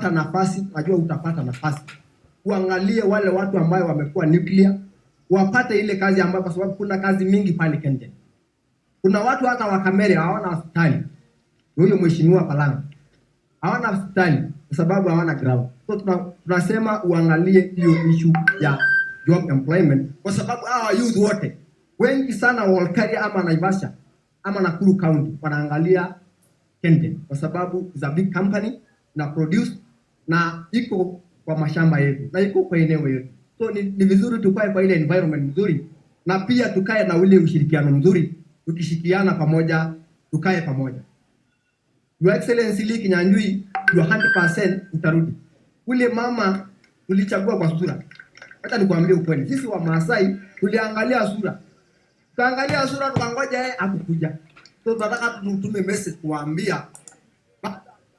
nafasi, najua utapata nafasi. Uangalie wale watu ambao wamekuwa nuclear, wapate ile kazi ambayo, kwa sababu kuna kazi mingi pale Kenya. Kuna watu hata wa Kamere hawana hospitali. Huyo mheshimiwa Palanga. Hawana hospitali kwa sababu hawana ground. So tunasema uangalie hiyo issue ya job employment, kwa sababu hawa youth wote wengi sana wa Olkaria ama Naivasha ama Nakuru County wanaangalia Kenya kwa sababu is a big company na produce na iko kwa mashamba yetu na iko kwa eneo yetu. So ni vizuri tukae kwa ile environment nzuri, na pia tukae na ule ushirikiano mzuri, tukishikiana pamoja, tukae pamoja. Your Excellency Lee Kinyanjui, you 100% utarudi. Ule mama tulichagua kwa sura. Hata nikwambie ukweli, sisi wa Maasai tuliangalia sura. Tukaangalia sura tukangoja yeye akukuja. So tunataka tutume message kuambia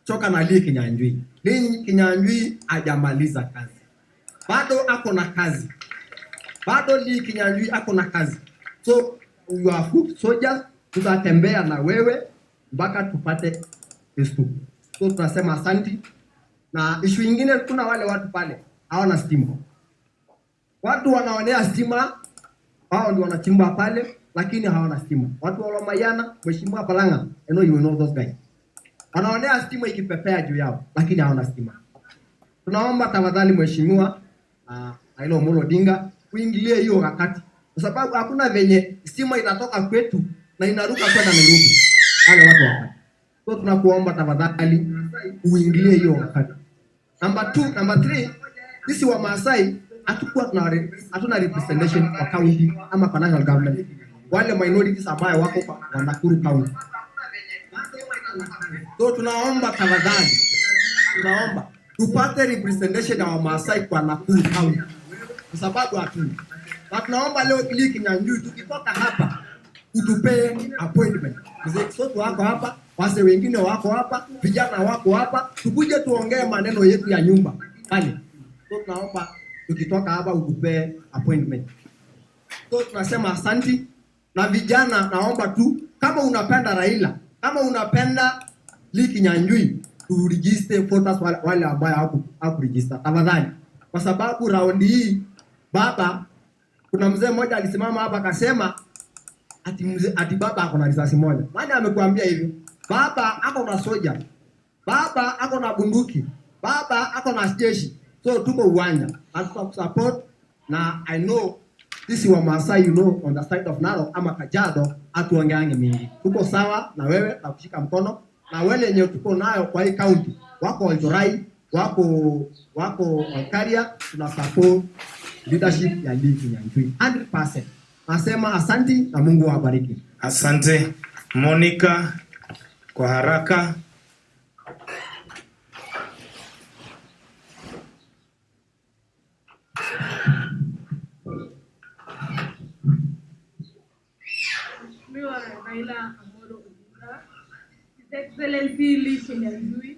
choka na Lee Kinyanjui. Lee Kinyanjui hajamaliza kazi. Bado ako na kazi. Bado Lee Kinyanjui ako na kazi. So you are foot soldiers, tutatembea na wewe mpaka tupate pestu. So tunasema asante. Na issue nyingine, kuna wale watu pale hawana stima. Watu wanaonea stima, hao ndio wanachimba pale lakini hawana stima. Watu wa Lomayana, Mheshimiwa Palanga, I know you know those guys. Wanaonea stima ikipepea juu yao lakini hawana stima. Tunaomba tafadhali Mheshimiwa Raila Amolo Odinga uingilie hiyo wakati, kwa sababu hakuna venye stima itatoka kwetu na inaruka kwenda Nairobi. Wale watu hapa. So tunakuomba tafadhali uingilie hiyo wakati. Number 2, number 3, sisi wa Maasai hatuna representation kwa county ama kwa national government. Wale minorities ambao wako kwa Nakuru County. So tunaomba tafadhali, tunaomba tupate representation wa Maasai kwa Nakuru County, kwa sababu hatuna. Na tunaomba leo Lee Kinyanjui tukitoka hapa utupe appointment. Sote wako hapa, wase wengine wako hapa, vijana wako hapa, tukuje tuongee maneno yetu ya nyumba pale. So tunaomba tukitoka hapa utupe appointment. So tunasema asante. Na vijana naomba tu, kama unapenda Raila, kama unapenda Lee Kinyanjui, tu register voters wale ambao hawaku register tafadhali, kwa sababu raundi hii baba, kuna mzee mmoja alisimama hapa akasema ati baba ako na risasi moja. Nani amekuambia hivyo? Baba ako na soja, baba ako na bunduki, baba ako na jeshi. So tuko uwanja na support. Na I know this is wa Maasai, you know, on the side of Narok ama Kajiado atuongeange mingi. Tuko sawa na wewe na kushika mkono, na wale wenye tuko nayo kwa hii county wako Oldorai, wako Olkaria, tuna support leadership ya Lee Kinyanjui 100%. Nasema asante na Mungu awabariki. Asante Monica, kwa haraka. Raila Amolo Odinga, His Excellency Lee Kinyanjui,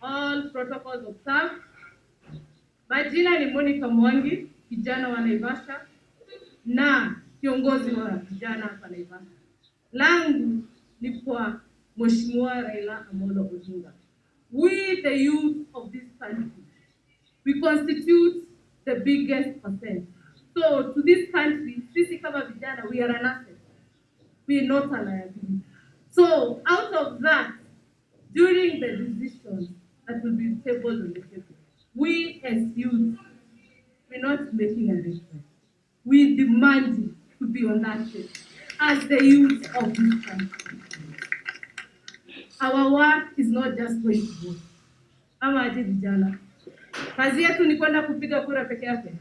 all protocols observed. Majina ni Monica Mwangi, kijana wa Naivasha na kiongozi wa vijana hapa Naivasha. Langu ni kwa Mheshimiwa Raila Amolo Odinga. We, the youth of this country, we constitute the biggest percent. So to this country, sisi kama vijana, we are an asset. We are not a liability. So out of that, during the decisions that will be tabled on the table, we as youth, we're not making a request. We demand to be on that table as the youth of this country. Our work is not just going to vote. Ama aje vijana. Kazi yetu ni kwenda kupiga kura peke yake.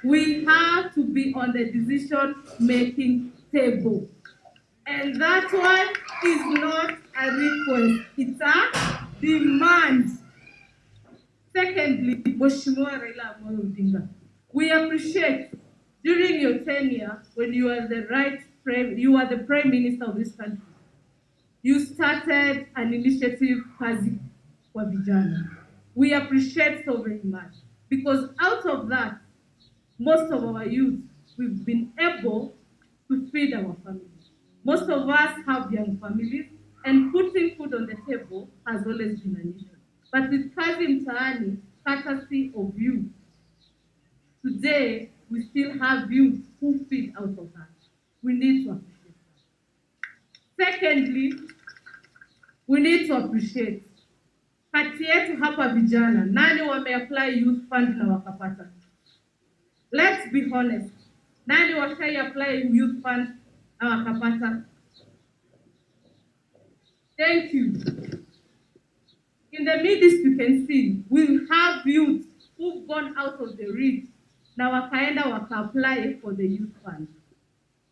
We have to be on the decision-making table. And that one is not a request, it's a demand. Secondly, Mheshimiwa Raila Amolo Odinga, we appreciate during your tenure when you are the Prime Minister of this country, you started an initiative, Kazi kwa Vijana. We appreciate so very much because out of that, most of our youth, we've been able to feed our families. Most of us have young families, and putting food on the table has always been an issue. but with Kazi Mtaani, courtesy of you, today we still have youth who feed out of us. We need to appreciate that. Secondly, we need to appreciate kati yetu hapa vijana, nani wameapply youth fund na wakapata? Let's be honest. Nani washai apply youth fund na wakapata? Thank you. In the midst you can see, we have youth who've gone out of the reach na wakaenda waka-apply for the youth fund.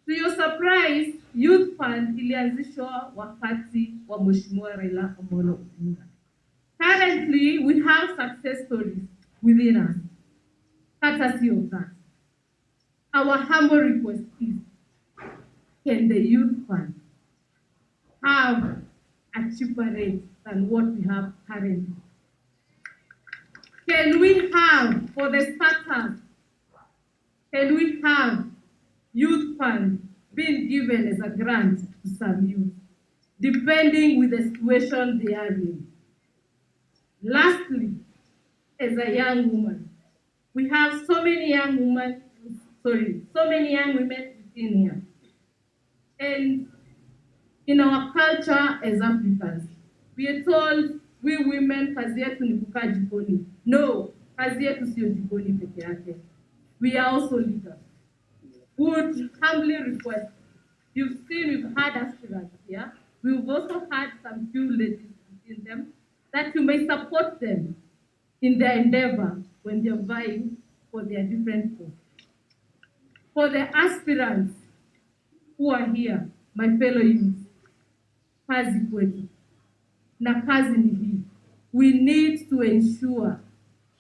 To your surprise, youth fund ilianzishwa wakati wa Mheshimiwa Raila Amolo Odinga. Currently, we have success stories within us, courtesy of that. Our humble request is, can the youth fund have a cheaper rate than what we have currently? Can we have, for the starters, can we have youth fund being given as a grant to some youth, depending with the situation they are in? Lastly, as a young woman, we have so many young women within here. And in our culture as Africans, we are told we women kazi yetu ni kukaa jikoni. No, kazi yetu sio jikoni peke yake. We are also leaders. Would humbly request, you've seen we've had aspirants here. We've also had some few ladies in them, that you may support them in their endeavor when they're vying for their different posts. For the aspirants who are here, my fellow youth, kazi kwetu. Na kazi ni hii. We need to ensure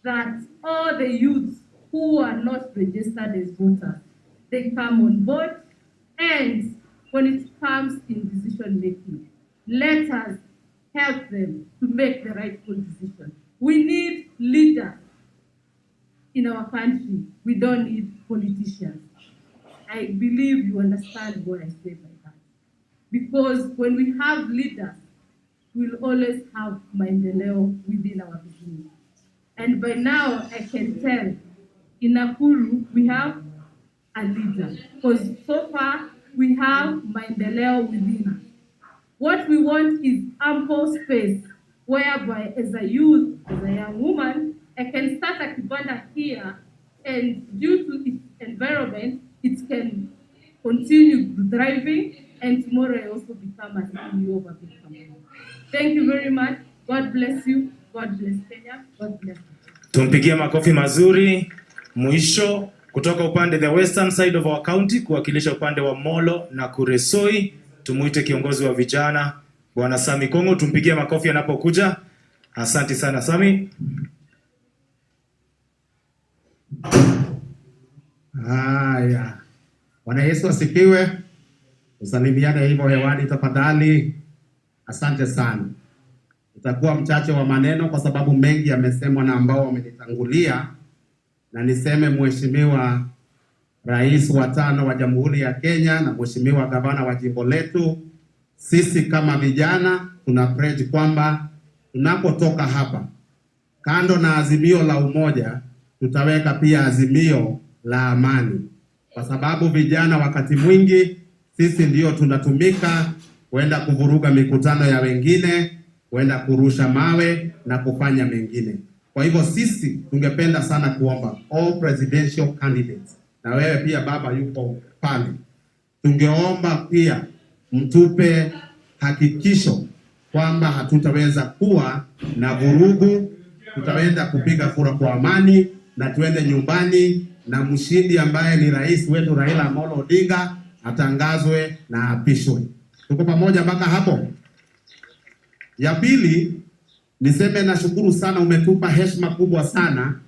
that all the youths who are not registered as voters, they come on board, and when it comes in decision making, let us help them to make the rightful decision. We need leaders in our country. We don't need politicians. I believe you understand what I say by that. Because when we have leaders, we'll always have maendeleo within our business. And by now, I can tell, in Nakuru, we have a leader. Because so far, we have maendeleo within us. What we want is ample space, whereby as a youth, as a young woman, I can start a kibanda here, and due to its environment, it can continue thriving, and tomorrow I also become a CEO of a big company. Thank you very much. God bless you. God bless Kenya. God bless you. Tumpigie makofi mazuri. Mwisho kutoka upande the western side of our county kuwakilisha upande wa Molo na Kuresoi, tumuite kiongozi wa vijana Bwana Sami Kongo. Tumpigie makofi anapokuja. Asante sana Sami. Haya. Bwana Yesu asifiwe. Usalimiane hivyo hewani tafadhali. Asante sana. Itakuwa mchache wa maneno kwa sababu mengi yamesemwa na ambao wamenitangulia, na niseme Mheshimiwa Rais wa 5 wa Jamhuri ya Kenya na Mheshimiwa Gavana wa jimbo letu, sisi kama vijana tuna pledge kwamba tunapotoka hapa, kando na azimio la umoja, tutaweka pia azimio la amani, kwa sababu vijana wakati mwingi sisi ndio tunatumika kwenda kuvuruga mikutano ya wengine, kwenda kurusha mawe na kufanya mengine. Kwa hivyo sisi tungependa sana kuomba all presidential candidates, na wewe pia baba yupo pale, tungeomba pia mtupe hakikisho kwamba hatutaweza kuwa na vurugu, tutaweza kupiga kura kwa amani na tuende nyumbani, na mshindi ambaye ni rais wetu Raila Amolo Odinga atangazwe na apishwe. Tuko pamoja mpaka hapo? Ya pili, niseme nashukuru sana, umetupa heshima kubwa sana,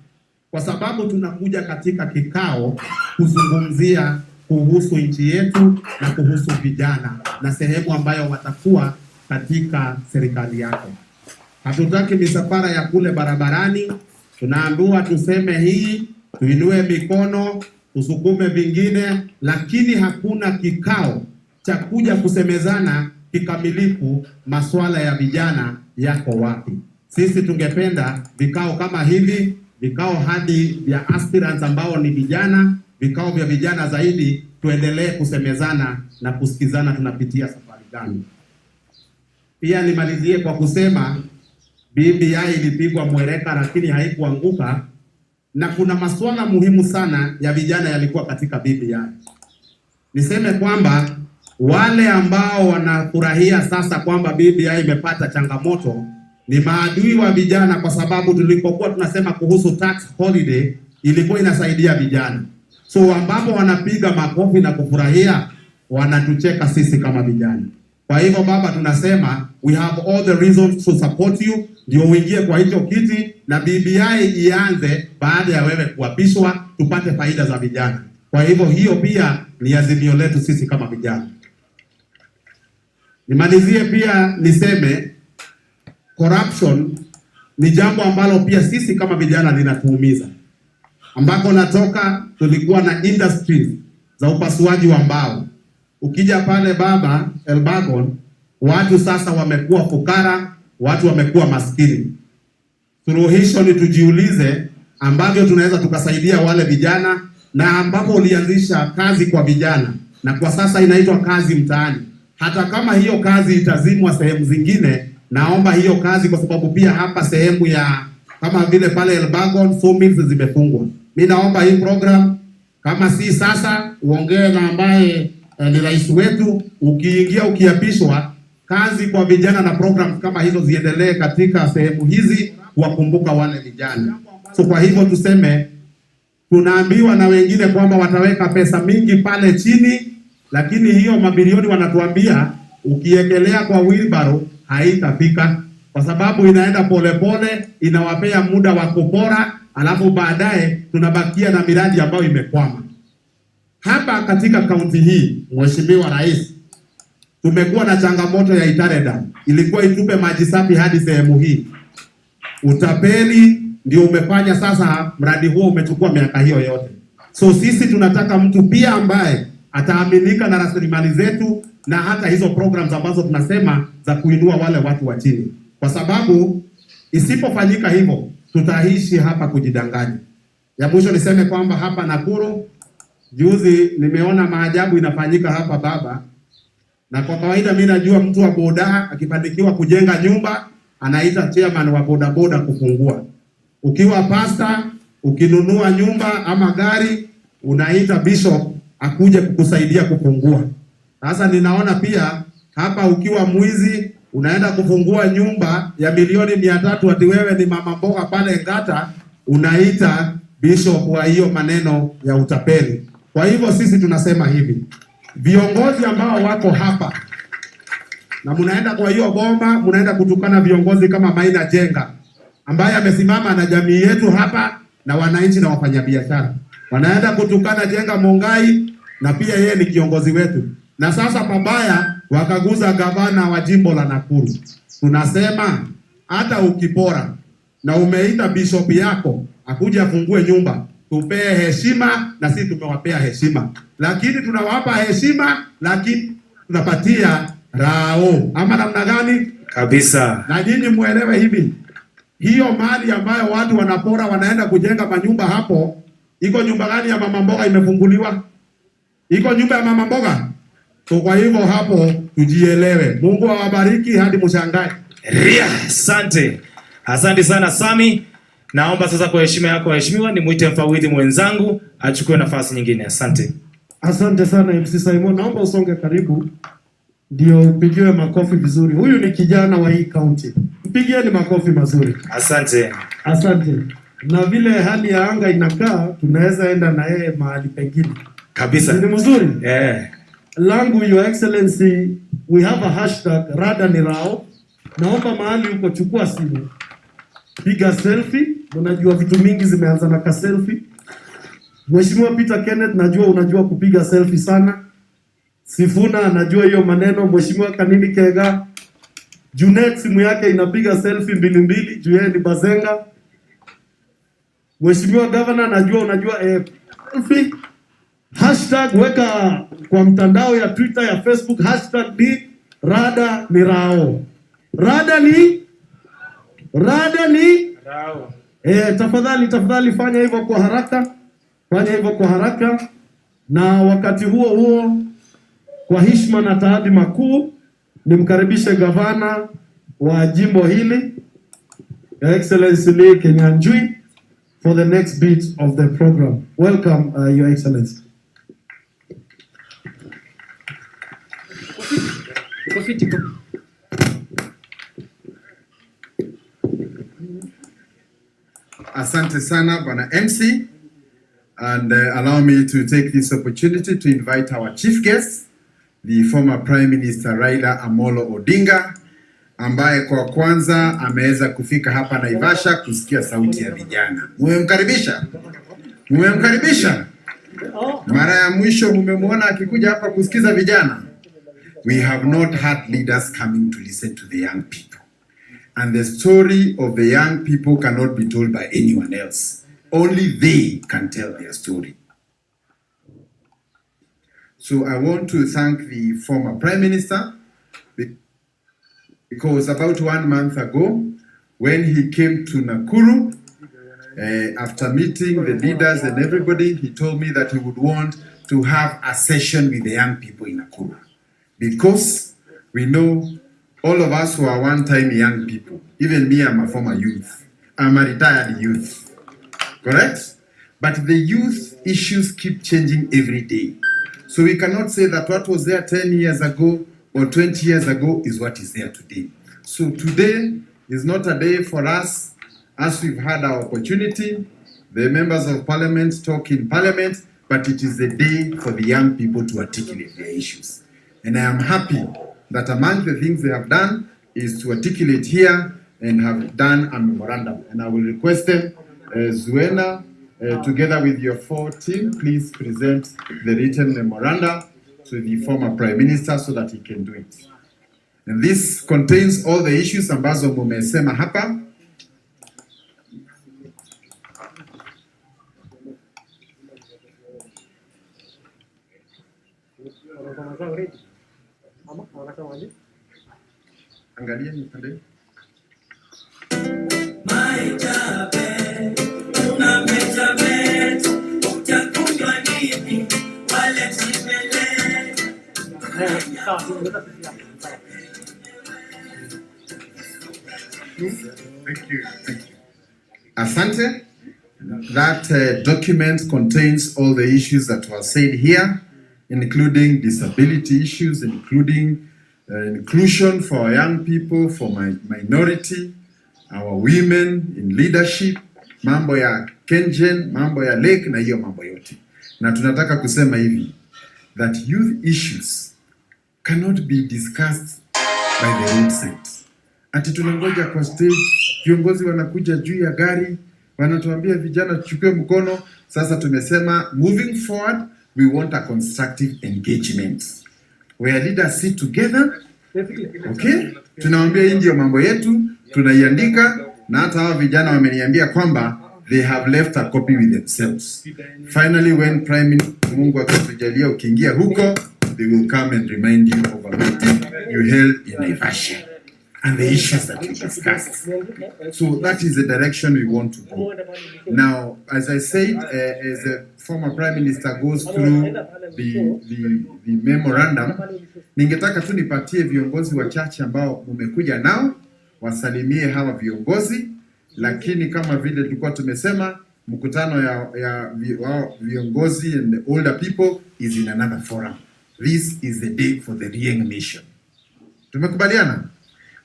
kwa sababu tunakuja katika kikao kuzungumzia kuhusu nchi yetu na kuhusu vijana na sehemu ambayo watakuwa katika serikali yako. Hatutaki misafara ya kule barabarani, tunaambiwa tuseme hii, tuinue mikono, tusukume vingine, lakini hakuna kikao cha kuja kusemezana kikamilifu masuala ya vijana yako wapi. Sisi tungependa vikao kama hivi, vikao hadi vya aspirants ambao ni vijana, vikao vya vijana zaidi, tuendelee kusemezana na kusikizana tunapitia safari gani. Pia nimalizie kwa kusema BBI ilipigwa mwereka lakini haikuanguka, na kuna masuala muhimu sana ya vijana yalikuwa katika BBI. Niseme kwamba wale ambao wanafurahia sasa kwamba BBI imepata changamoto ni maadui wa vijana, kwa sababu tulipokuwa tunasema kuhusu tax holiday ilikuwa inasaidia vijana. So ambapo wanapiga makofi na kufurahia, wanatucheka sisi kama vijana. Kwa hivyo baba, tunasema we have all the reasons to support you, ndio uingie kwa hicho kiti na BBI ianze baada ya wewe kuapishwa, tupate faida za vijana. Kwa hivyo hiyo pia ni azimio letu sisi kama vijana. Nimalizie pia niseme corruption ni jambo ambalo pia sisi kama vijana linatuumiza. Ambako natoka tulikuwa na industries za upasuaji wa mbao. Ukija pale baba Elbagon, watu sasa wamekuwa fukara, watu wamekuwa maskini. Suluhisho ni tujiulize ambavyo tunaweza tukasaidia wale vijana, na ambapo ulianzisha kazi kwa vijana na kwa sasa inaitwa kazi mtaani. Hata kama hiyo kazi itazimwa sehemu zingine, naomba hiyo kazi, kwa sababu pia hapa sehemu ya kama vile pale Elbagon sawmills zimefungwa. Mimi naomba hii program kama si sasa uongee na ambaye ni rais wetu, ukiingia ukiapishwa, kazi kwa vijana na programs kama hizo ziendelee katika sehemu hizi kuwakumbuka wale vijana. So kwa hivyo tuseme, tunaambiwa na wengine kwamba wataweka pesa mingi pale chini, lakini hiyo mabilioni wanatuambia ukiekelea kwa wheelbarrow haitafika, kwa sababu inaenda polepole, inawapea muda wa kupora, alafu baadaye tunabakia na miradi ambayo imekwama. Hapa katika kaunti hii, Mheshimiwa Rais, tumekuwa na changamoto ya Itare Dam. Ilikuwa itupe maji safi hadi sehemu hii. Utapeli ndio umefanya sasa mradi huo umechukua miaka hiyo yote. So sisi tunataka mtu pia ambaye ataaminika na rasilimali zetu na hata hizo programs ambazo tunasema za kuinua wale watu wa chini. Kwa sababu isipofanyika hivyo, tutaishi hapa kujidanganya. Ya mwisho niseme kwamba hapa Nakuru juzi nimeona maajabu inafanyika hapa baba. Na kwa kawaida mimi najua mtu wa boda akifanikiwa kujenga nyumba anaita chairman wa boda boda kufungua. Ukiwa pastor ukinunua nyumba ama gari unaita bishop akuje kukusaidia kufungua. Sasa ninaona pia hapa ukiwa mwizi unaenda kufungua nyumba ya milioni 300 ati wewe ni mama mboga pale Ngata, unaita bishop wa hiyo maneno ya utapeli. Kwa hivyo sisi tunasema hivi, viongozi ambao wako hapa na mnaenda kwa hiyo bomba, mnaenda kutukana viongozi kama Maina Jenga ambaye amesimama na jamii yetu hapa na wananchi na wafanyabiashara. Wanaenda kutukana Jenga Mongai na pia yeye ni kiongozi wetu. Na sasa pabaya wakaguza gavana wa jimbo la Nakuru. Tunasema hata ukipora na umeita bishop yako akuje afungue nyumba, tupee heshima, na sisi tumewapea heshima. Lakini tunawapa heshima lakini tunapatia rao. Ama namna gani? Kabisa. Na nyinyi muelewe hivi, hiyo mali ambayo watu wanapora wanaenda kujenga manyumba hapo, iko nyumba gani ya mama mboga imefunguliwa? Iko nyumba ya mama mboga? So kwa hivyo hapo tujielewe. Mungu awabariki hadi mshangae. Ria, asante. Asante sana Sami. Naomba sasa kwa heshima yako waheshimiwa nimuite mfawidhi mwenzangu achukue nafasi nyingine. Asante. Asante sana MC Simon. Naomba usonge karibu ndio upigiwe makofi vizuri. Huyu ni kijana wa hii county. Mpigieni makofi mazuri. Asante. Asante. Na vile hali ya anga inakaa, tunaweza enda na yeye mahali pengine. Kabisa. Ni mzuri? Langu Your Excellency, we have a hashtag Rada ni Rao. Naomba mahali uko chukua simu, piga selfie. Unajua vitu mingi zimeanza na ka selfie. Mheshimiwa Peter Kenneth, najua unajua kupiga selfie sana. Sifuna najua hiyo maneno. Mheshimiwa Kanini Kega, Junet simu yake inapiga selfie 2 juu yeye ni bazenga. Mheshimiwa Governor, najua unajua selfie. Hashtag weka kwa mtandao ya Twitter, ya Facebook, hashtag ni Rada ni Rao. Rada ni Rada ni Rao. tafadhali fanya hivyo kwa haraka. Fanya hivyo kwa haraka. Na wakati huo huo, kwa heshima na taadhima kuu, nimkaribishe gavana wa jimbo hili, Your Excellency Lee Kenyanjui, for the next bit of the program. Welcome, Your Excellency. Asante sana Bwana MC, and allow me to take this opportunity to invite our chief guest, the former Prime Minister Raila Amolo Odinga, ambaye kwa kwanza ameweza kufika hapa Naivasha kusikia sauti ya vijana. Mumemkaribisha? Mara ya mwisho mumemwona akikuja hapa kusikiza vijana? We have not had leaders coming to listen to the young people. And the story of the young people cannot be told by anyone else. Only they can tell their story. So I want to thank the former Prime Minister, because about 1 month ago, when he came to Nakuru, after meeting the leaders and everybody, he told me that he would want to have a session with the young people in Nakuru. Because we know all of us who are one-time young people, even me, I'm a former youth. I'm a retired youth, correct? But the youth issues keep changing every day. So we cannot say that what was there 10 years ago or 20 years ago is what is there today. So today is not a day for us, as we've had our opportunity, the members of parliament talk in parliament, but it is a day for the young people to articulate their issues. And I am happy that among the things they have done is to articulate here and have done a memorandum. And I will request them, Zuena, together with your 4 team, please present the written memorandum to the former Prime Minister so that he can do it. And this contains all the issues ambazo mumesema hapa. Angalia ni pande. Thank you. Asante. That document contains all the issues that were said here, including disability issues, including inclusion for our young people, for minority, our women in leadership, mambo ya KenGen, mambo ya Lake na hiyo mambo yote. Na tunataka kusema hivi, that youth issues cannot be discussed by the roadside. Ati tunangoja kwa stage, viongozi wanakuja juu ya gari, wanatuambia vijana tuchukue mkono. Sasa tumesema moving forward, we want a constructive engagement where leaders sit together. Okay? Tunawaambia hii ndio mambo yetu, tunaiandika, na hata hawa vijana wameniambia kwamba they have left a copy with themselves. Finally, when Prime Minister, Mungu akitujalia ukiingia huko, they will come and remind you of a meeting you held in Naivasha and the issues that we discussed. So that is the direction we want to go. Now, as I said, as the former Prime Minister goes through the memorandum, ningetaka tu nipatie viongozi wachache ambao umekuja nao, wasalimie hawa viongozi, lakini kama vile tulikuwa tumesema, mkutano ya viongozi and the older people is in another forum. This is the day for the Rieng Nation. Tumekubaliana?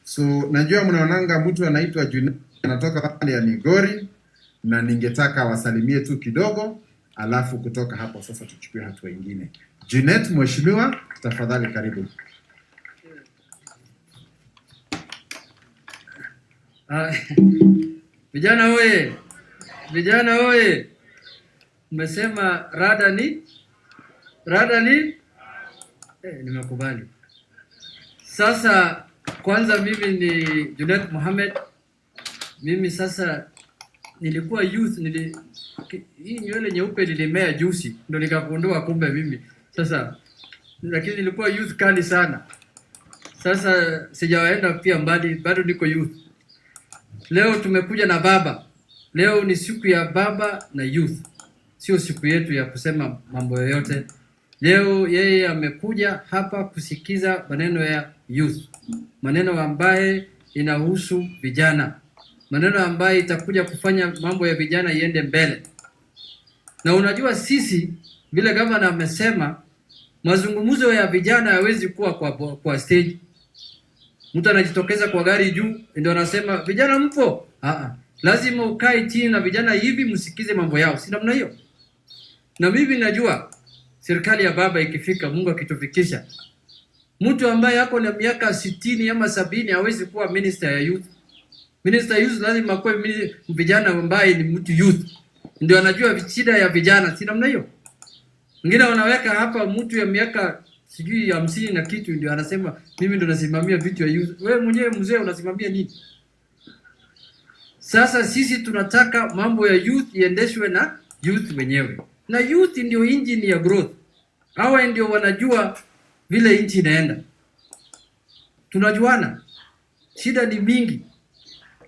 So najua mnaonanga mtu anaitwa Junet anatoka pale ya Migori, na ningetaka wasalimie tu kidogo, alafu kutoka hapo sasa tuchukue hatua nyingine. Junet, mheshimiwa, tafadhali karibu. Vijana oye! Vijana oye! Mmesema rada ni? Nimekubali. Sasa kwanza mimi ni Junet Mohamed. Mimi sasa nilikuwa youth, hii nywele nyeupe nilimea juzi ndio nikagundua kumbe mimi. Sasa lakini nilikuwa youth kali sana. Sasa sijawaenda pia mbali, bado niko youth. Leo tumekuja na baba. Leo ni siku ya baba na youth. Sio siku yetu ya kusema mambo yoyote. Leo yeye amekuja hapa kusikiza maneno ya youth. Maneno ambaye inahusu vijana. Maneno ambaye itakuja kufanya mambo ya vijana iende mbele. Na unajua sisi vile gavana amesema mazungumzo ya vijana hawezi kuwa kwa stage. Mtu anajitokeza kwa gari juu ndio anasema vijana mpo. Lazima ukae chini na vijana hivi msikize mambo yao. Si namna hiyo. Na mimi najua serikali ya baba ikifika, Mungu akitufikisha, mtu ambaye yako na miaka 60 ama 70 hawezi kuwa minister ya youth. Minister ya youth lazima kuwe vijana ambaye ni mtu youth. Ndio anajua shida ya vijana. Si namna hiyo. Wengine wanaweka hapa mtu ya miaka sijui 50 na kitu ndio anasema mimi ndo nasimamia vitu ya youth. Wewe mwenyewe mzee unasimamia nini? Sasa sisi tunataka mambo ya youth iendeshwe na youth wenyewe. Na youth ndio engine ya growth. Hawa ndio wanajua vile nchi inaenda. Tunajuana. Shida ni mingi.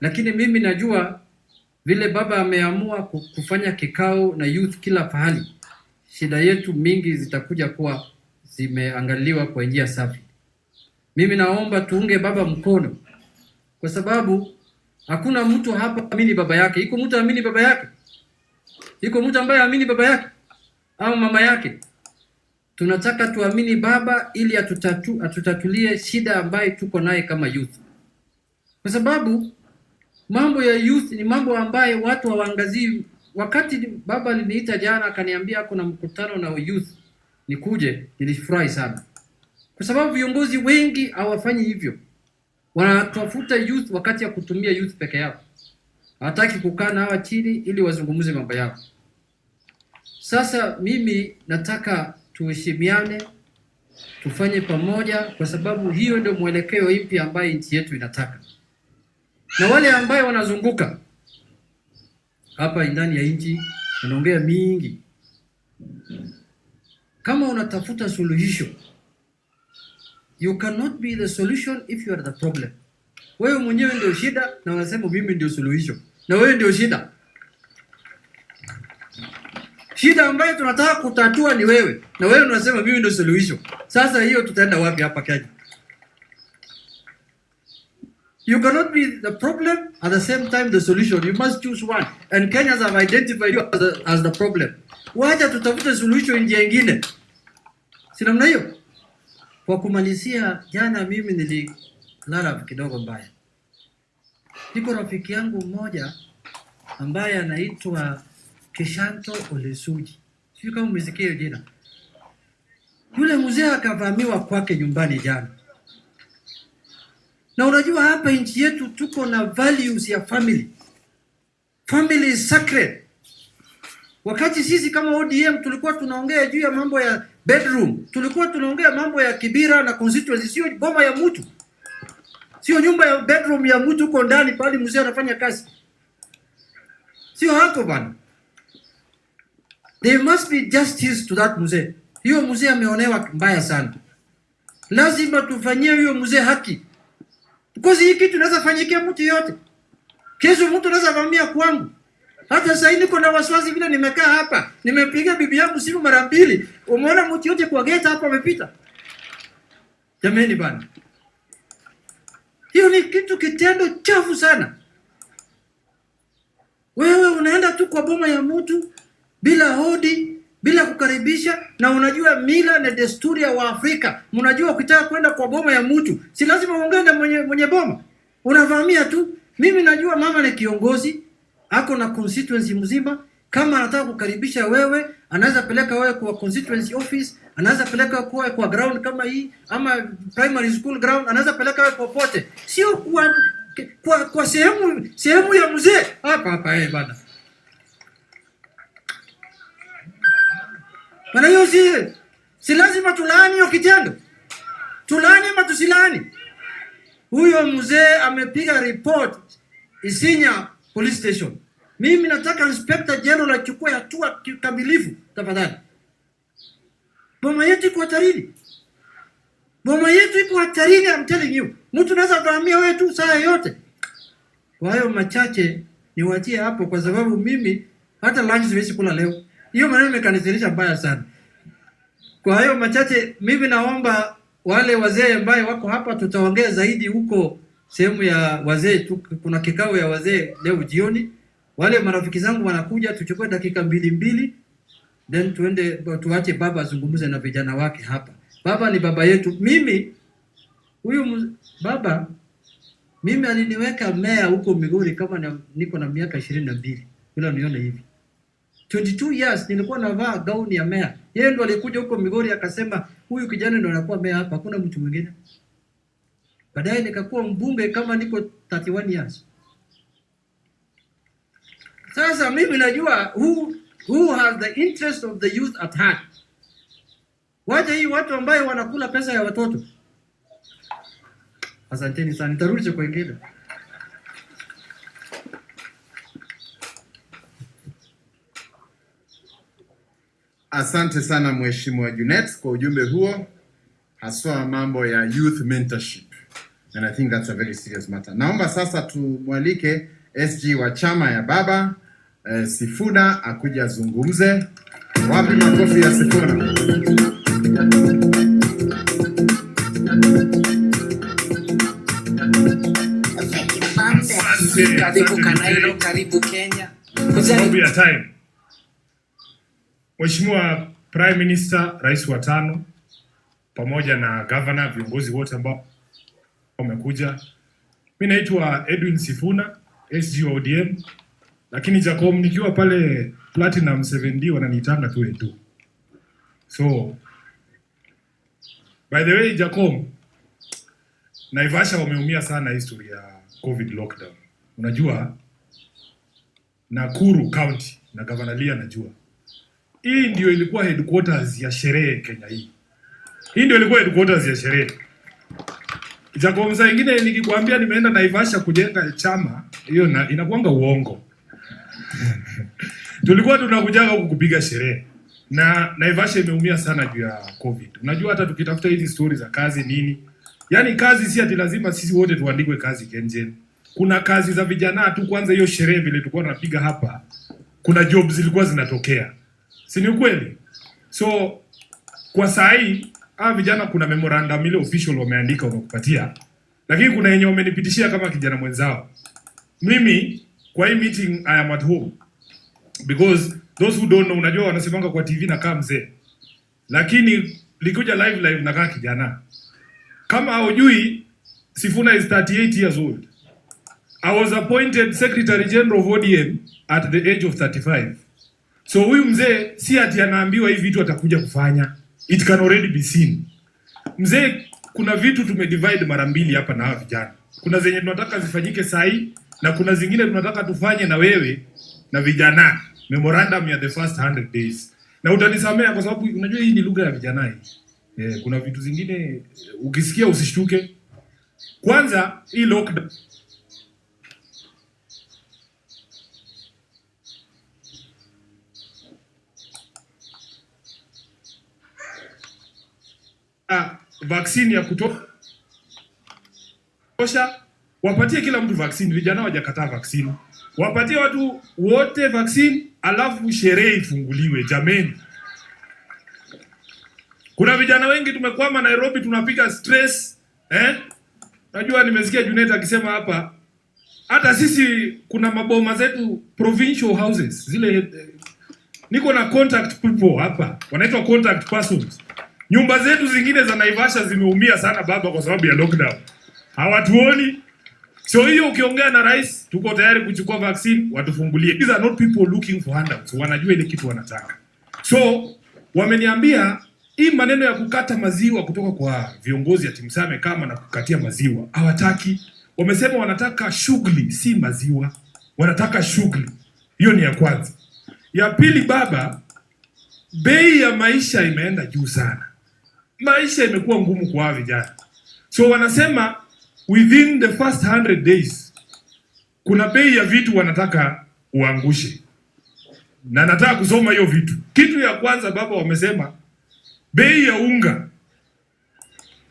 Lakini mimi najua vile baba ameamua kufanya kikao na youth kila pahali. Shida yetu mingi zitakuja kuwa zimeangaliwa kwa njia safi. Mimi naomba tuunge baba mkono. Kwa sababu hakuna mtu hapa amini baba yake. Iko mtu amini baba yake? Iko mtu ambaye amini baba yake au mama yake? Tunataka tuamini baba ili atutatulie shida ambayo tuko naye kama youth. Kwa sababu mambo ya youth ni mambo ambayo watu hawaangazii. Wakati baba aliniita jana akaniambia kuna mkutano na youth nikuje, nilifurahi sana. Kwa sababu viongozi wengi hawafanyi hivyo. Wanatafuta youth wakati ya kutumia youth peke yao. Hawataki kukaa na hawa chini ili wazungumze mambo yao. Sasa mimi nataka tuheshimiane, tufanye pamoja kwa sababu hiyo ndio mwelekeo mpya ambaye nchi yetu inataka. Na wale ambao wanazunguka hapa ndani ya nchi wanaongea mingi. Kama unatafuta suluhisho, you cannot be the solution if you are the problem. Wewe mwenyewe ndio shida na unasema mimi ndio suluhisho. Na wewe ndio shida. Shida ambayo tunataka kutatua ni wewe. Na wewe unasema mimi ndio suluhisho. Sasa hiyo tutaenda wapi hapa Kenya? You cannot be the problem at the same time the solution. You must choose one. And Kenyans have identified you as the problem. Wacha tutafute solution njia nyingine. Si namna hiyo? Kwa kumalizia, jana mimi nililala kidogo mbaya. Niko rafiki yangu mmoja ambaye anaitwa Kishanto Olesuji. Sio kama umesikia jina. Yule mzee akavamiwa kwake nyumbani jana. Na unajua hapa nchi yetu tuko na values ya family. Family is sacred. Wakati sisi kama ODM tulikuwa tunaongea juu ya mambo ya bedroom, tulikuwa tunaongea mambo ya Kibira na constituency, sio boma ya mtu. Sio nyumba ya bedroom ya mtu uko ndani pale mzee anafanya kazi. Sio hapo bana. There must be justice to that mzee. Hiyo mzee ameonewa mbaya sana. Lazima tufanyie hiyo mzee haki. Because hii kitu inaweza fanyikia mtu yote. Kesho mtu anaweza vamia kwangu. Hata sasa niko na wasiwasi vile nimekaa hapa. Nimepiga bibi yangu simu mara 2. Umeona mtu yote kwa gate hapa amepita. Jameni bana. Hiyo ni kitu kitendo chafu sana. Wewe unaenda tu kwa boma ya mtu bila hodi, bila kukaribisha, na unajua mila na desturi ya Waafrika. Mnajua ukitaka kwenda kwa boma ya mtu, si lazima uongee na mwenye boma. Unavamia tu. Mimi najua mama ni kiongozi, ako na constituency mzima. Kama anataka kukaribisha wewe, anaweza peleka wewe kwa constituency office, anaweza peleka kwa ground kama hii ama primary school ground, anaweza peleka wewe popote. Sio kwa sehemu ya mzee hapa bana. Bana hiyo si lazima tulaani hiyo kitendo. Tulaani ama tusilaani. Huyo mzee amepiga report Isinya police station. Mimi nataka Inspector General achukue hatua kikamilifu tafadhali. Boma yetu iko hatarini. Boma yetu iko hatarini, I'm telling you. Mtu anaweza kuhamia wewe tu saa yote. Kwa hayo machache niwatie hapo, kwa sababu mimi hata lunch siwezi kula leo. Hiyo maneno imekanisirisha mbaya sana. Kwa hayo machache, mimi naomba wale wazee ambao wako hapa, tutaongea zaidi huko sehemu ya wazee. Kuna kikao ya wazee leo jioni. Wale marafiki zangu wanakuja, tuchukue dakika 2 then tuache baba azungumze na vijana wake hapa. Baba ni baba yetu. Mimi baba aliniweka meya huko Migori kama niko na miaka 22. Bila nione hivi. 22 years nilikuwa navaa gauni ya meya. Yeye ndo alikuja huko Migori akasema huyu kijana ndo anakuwa meya hapa, hakuna mtu mwingine. Baadaye nikakuwa mbunge kama niko 31 years. Sasa mimi najua who has the interest of the youth at heart. Waje hii watu ambao wanakula pesa ya watoto. Asanteni sana, nitarudi kwa wengine. Asante sana Mheshimiwa Junet kwa ujumbe huo, haswa mambo ya youth mentorship. And I think that's a very serious matter. Naomba sasa tumwalike SG wa chama ya baba Sifuna akuja azungumze. Wapi makofi ya Sifuna? Karibu Kanairo, karibu Kenya. Mheshimiwa Prime Minister, Rais wa 5 pamoja na governor, viongozi wote ambao wamekuja. Mimi naitwa Edwin Sifuna, SG wa ODM, lakini Jacom nikiwa pale Platinum 7D wananiitanga tu Edu. So by the way Jacom, Naivasha wameumia sana history ya COVID lockdown. Unajua Nakuru County na Governor Lee anajua. Hii ndio ilikuwa headquarters ya sherehe Kenya hii. Hii ndio ilikuwa headquarters ya sherehe. Jacom, saa ingine nikikwambia nimeenda Naivasha kujenga chama, hiyo inakuanga uongo. Tulikuwa tunakujaga huku kupiga sherehe. Na Naivasha imeumia sana juu ya COVID. Unajua hata tukitafuta hizi stories za kazi nini, yani kazi si ati lazima sisi wote tuandikwe kazi Kenjen. Kuna kazi za vijana tu. Kwanza hiyo sherehe vile tulikuwa tunapiga hapa, kuna jobs zilikuwa zinatokea. Si ni ukweli? So kwa saa hii vijana kuna memorandum ile official wameandika wamekupatia. Lakini kuna yenye wamenipitishia kama kijana mwenzao. Mimi kwa hii meeting I am at home. Because those who don't know, unajua wanasemanga kwa TV na kama mzee. Lakini likuja live na kama kijana. Kama hujui, Sifuna is 38 years old. I was appointed Secretary General of ODM at the age of 35. So huyu mzee si ati anaambiwa hivi vitu atakuja kufanya. It can already be seen. Mzee, kuna vitu tumedivide mara 2 hapa na hawa vijana. Kuna zenye tunataka zifanyike sahi na kuna zingine tunataka tufanye na wewe na vijana. Memorandum ya the first 100 days. Na utanisamea kwa sababu unajua hii ni lugha ya vijana hii. Kuna vitu zingine ukisikia usishtuke. Kwanza hii lockdown vaccine ya kutosha, wapatie kila mtu vaccine. Vijana hawajakataa vaccine, wapatie watu wote vaccine, alafu sherehe ifunguliwe. Jameni, kuna vijana wengi tumekwama Nairobi, tunapiga stress. Najua nimesikia Junet akisema hapa, hata sisi kuna maboma zetu provincial houses zile, niko na contact people hapa, wanaitwa contact persons. Nyumba zetu zingine za Naivasha zimeumia sana baba kwa sababu ya lockdown. Hawatuoni. So hiyo ukiongea na rais, tuko tayari kuchukua vaccine, watufungulie. These are not people looking for handouts. Wanajua ile kitu wanataka. So wameniambia hii maneno ya kukata maziwa kutoka kwa viongozi ya Timsame kama na kukatia maziwa hawataki. Wamesema wanataka shughuli, si maziwa. Wanataka shughuli. Hiyo ni ya kwanza. Ya pili baba, bei ya maisha imeenda juu sana. Maisha imekuwa ngumu kwa vijana. So wanasema within the first 100 days kuna bei ya vitu wanataka uangushe. Na nataka kusoma hiyo vitu. Kitu ya kwanza baba wamesema bei ya unga.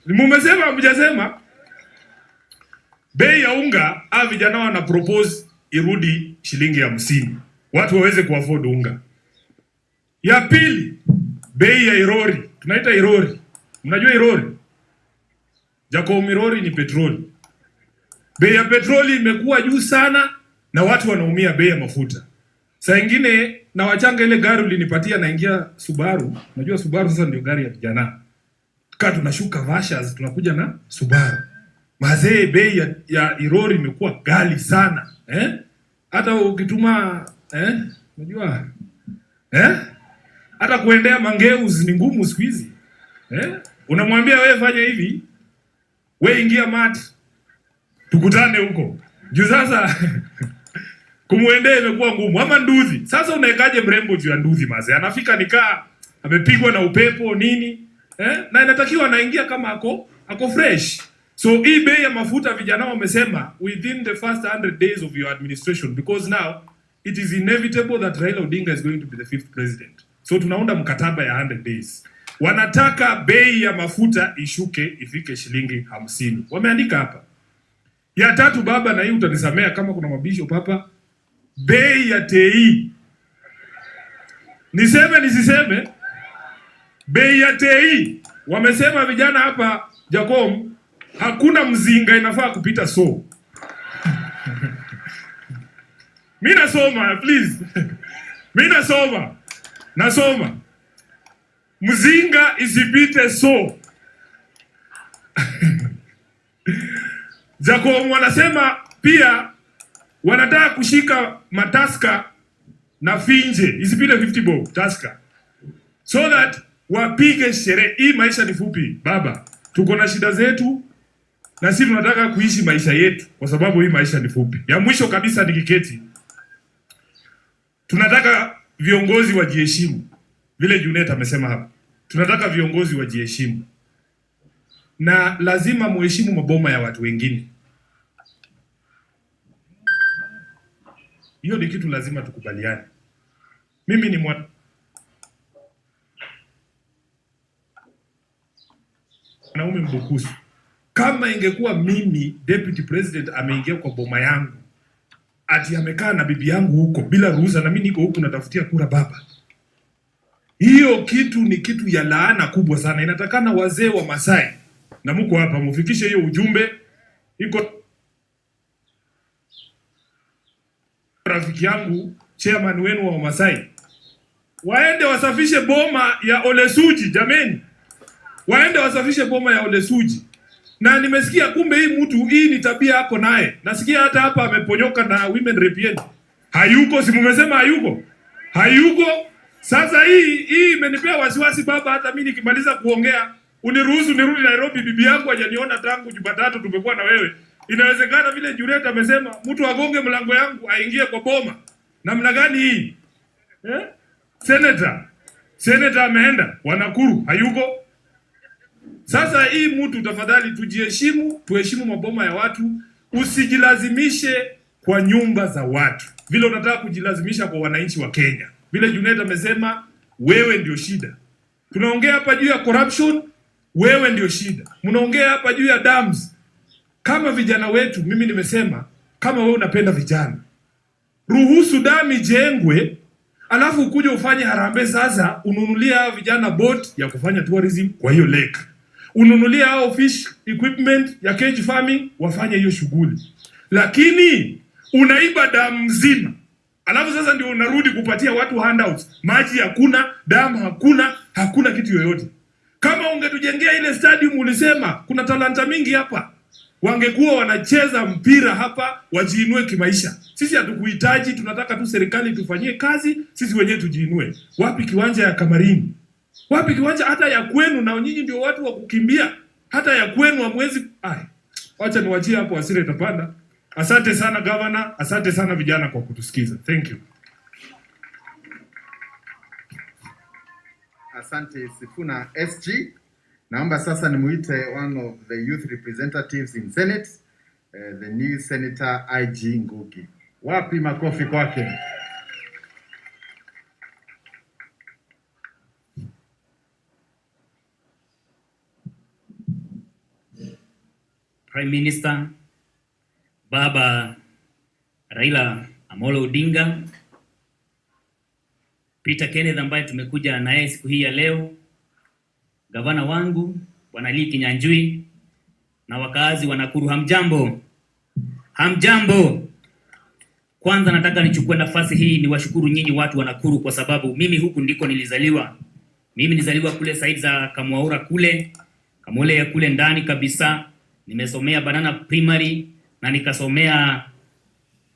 Mumesema mjasema Bei ya unga, vijana wana propose irudi shilingi 50. Watu waweze kuafford unga. Ya pili, bei ya irori. Tunaita irori. Mnajua irori? Jacob, irori ni petroli. Bei ya petroli imekuwa juu sana na watu wanaumia bei ya mafuta. Saa ingine na wachanga ile gari ulinipatia naingia Subaru. Unajua Subaru sasa ndio gari ya vijana. Tunashuka Vashas tunakuja na Subaru. Mazee bei ya irori imekuwa ghali sana. Hata ukituma unajua hata kuendea Mangeus ni ngumu siku hizi. Unamwambia wewe fanya hivi, wewe ingia mat tukutane huko. Juu sasa kumuendea imekuwa ngumu. Ama nduthi. Sasa unaekaje mrembo juu ya nduthi mazee? Anafika nikaa amepigwa na upepo nini? Na inatakiwa anaingia kama ako fresh. So hii bei ya mafuta vijana wamesema within the first 100 days of your administration, because now it is inevitable that Raila Odinga is going to be the 5th president. So tunaunda mkataba ya 100 days. Wanataka bei ya mafuta ishuke ifike shilingi 50. Wameandika hapa. Ya tatu baba, na hii utanisamea kama kuna mabisho hapa. Bei ya TI. Niseme nisiseme? Bei ya TI. Wamesema vijana hapa Jacob, hakuna mzinga inafaa kupita so. Mimi nasoma please. Mimi nasoma. Mzinga isipite so. Jacob wanasema pia wanataka kushika mataska na finje isipite 50 bob taska. So that wapige sherehe. Hii maisha ni fupi baba. Tuko na shida zetu na sisi tunataka kuishi maisha yetu kwa sababu hii maisha ni fupi. Ya mwisho kabisa nikiketi. Tunataka viongozi wajiheshimu. Vile Junet amesema hapa. Tunataka viongozi wajiheshimu. Na lazima muheshimu maboma ya watu wengine. Hiyo ni kitu lazima tukubaliane. Mimi ni mwanaume mbukusu. Kama ingekuwa mimi deputy president ameingia kwa boma yangu, ati amekaa na bibi yangu huko bila ruhusa na mimi niko huku natafutia kura baba, hiyo kitu ni kitu ya laana kubwa sana. Inatakana wazee wa Masai na mko hapa mufikishe hiyo ujumbe. Iko rafiki yangu chairman wenu wa Masai, waende wasafishe boma ya Ole Suji jameni. Waende wasafishe boma ya Ole Suji. Na nimesikia kumbe hii mtu hii ni tabia hapo naye. Nasikia hata hapa ameponyoka na women rep. Hayuko, si mmesema hayuko? Hayuko. Sasa hii imenipea wasiwasi baba, hata mimi nikimaliza kuongea uniruhusu nirudi Nairobi, bibi yangu hajaniona tangu Jumatatu tumekuwa na wewe. Inawezekana vile Juliet amesema mtu agonge mlango yangu aingie kwa boma. Namna gani hii? Senator ameenda, Wanakuru hayuko. Sasa hii mtu tafadhali tujiheshimu, tuheshimu maboma ya watu, usijilazimishe kwa nyumba za watu. Vile unataka kujilazimisha kwa wananchi wa Kenya. Vile Junet amesema wewe ndio shida. Tunaongea hapa juu ya corruption, wewe ndio shida. Mnaongea hapa juu ya dams. Kama vijana wetu, mimi nimesema kama wewe unapenda vijana, ruhusu dami jengwe, alafu ukuje ufanye harambee sasa, ununulia vijana boat ya kufanya tourism kwa hiyo lake. Ununulia hao fish equipment ya cage farming wafanye hiyo shughuli. Lakini unaiba damu mzima. Alafu sasa ndio unarudi kupatia watu handouts. Maji hakuna, damu hakuna kitu yoyote. Kama ungetujengea ile stadium ulisema kuna talanta mingi hapa, wangekuwa wanacheza mpira hapa wajiinue kimaisha. Sisi hatukuhitaji, tunataka tu serikali tufanyie kazi, sisi wenyewe tujiinue. Wapi kiwanja ya Kamarini? Wapi kiwanja hata ya kwenu, na nyinyi ndio watu wa kukimbia. Hata ya kwenu hamwezi. Acha niwachie hapo, hasira itapanda. Asante sana governor, asante sana vijana kwa kutusikiza. Thank you. Asante Sifuna SG. Naomba sasa nimuite one of the youth representatives in Senate, the new Senator IG Ngugi. Wapi makofi kwake? Prime Minister, Baba Raila Amolo Odinga, Peter Kenneth ambaye tumekuja naye siku hii ya leo, gavana wangu Bwana Lee Kinyanjui, na wakazi wa Nakuru, hamjambo. Hamjambo. Kwanza nataka nichukue nafasi hii niwashukuru nyinyi watu wa Nakuru kwa sababu mimi huku ndiko nilizaliwa. Mimi nilizaliwa kule side za Kamwaura kule, Kamole ya kule ndani kabisa. Nimesomea Banana Primary na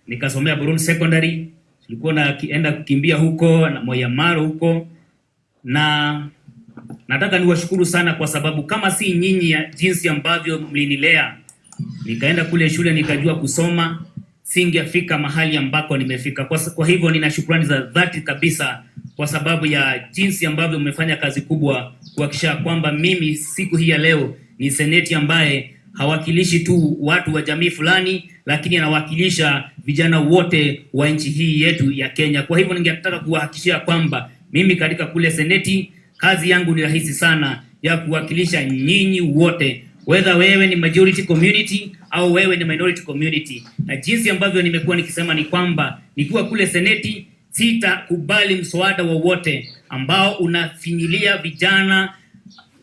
nikasomea Burun Secondary. Tulikuwa naenda kukimbia huko na Moyamaro huko, na nataka niwashukuru sana kwa sababu kama si nyinyi jinsi ambavyo mlinilea nikaenda kule shule nikajua kusoma, singefika mahali ambako nimefika. Kwa hivyo nina shukrani za dhati kabisa kwa sababu ya jinsi ambavyo mmefanya kazi kubwa kuhakikisha kwamba mimi siku hii ya leo ni seneti ambaye hawakilishi tu watu wa jamii fulani, lakini anawakilisha vijana wote wa nchi hii yetu ya Kenya. Kwa hivyo ningetaka kuhakikishia kwamba mimi katika kule seneti kazi yangu ni rahisi sana ya kuwakilisha nyinyi wote, whether wewe ni majority community au wewe ni minority community. Na jinsi ambavyo nimekuwa nikisema ni kwamba nikiwa kule seneti sitakubali mswada wowote ambao unafinyilia vijana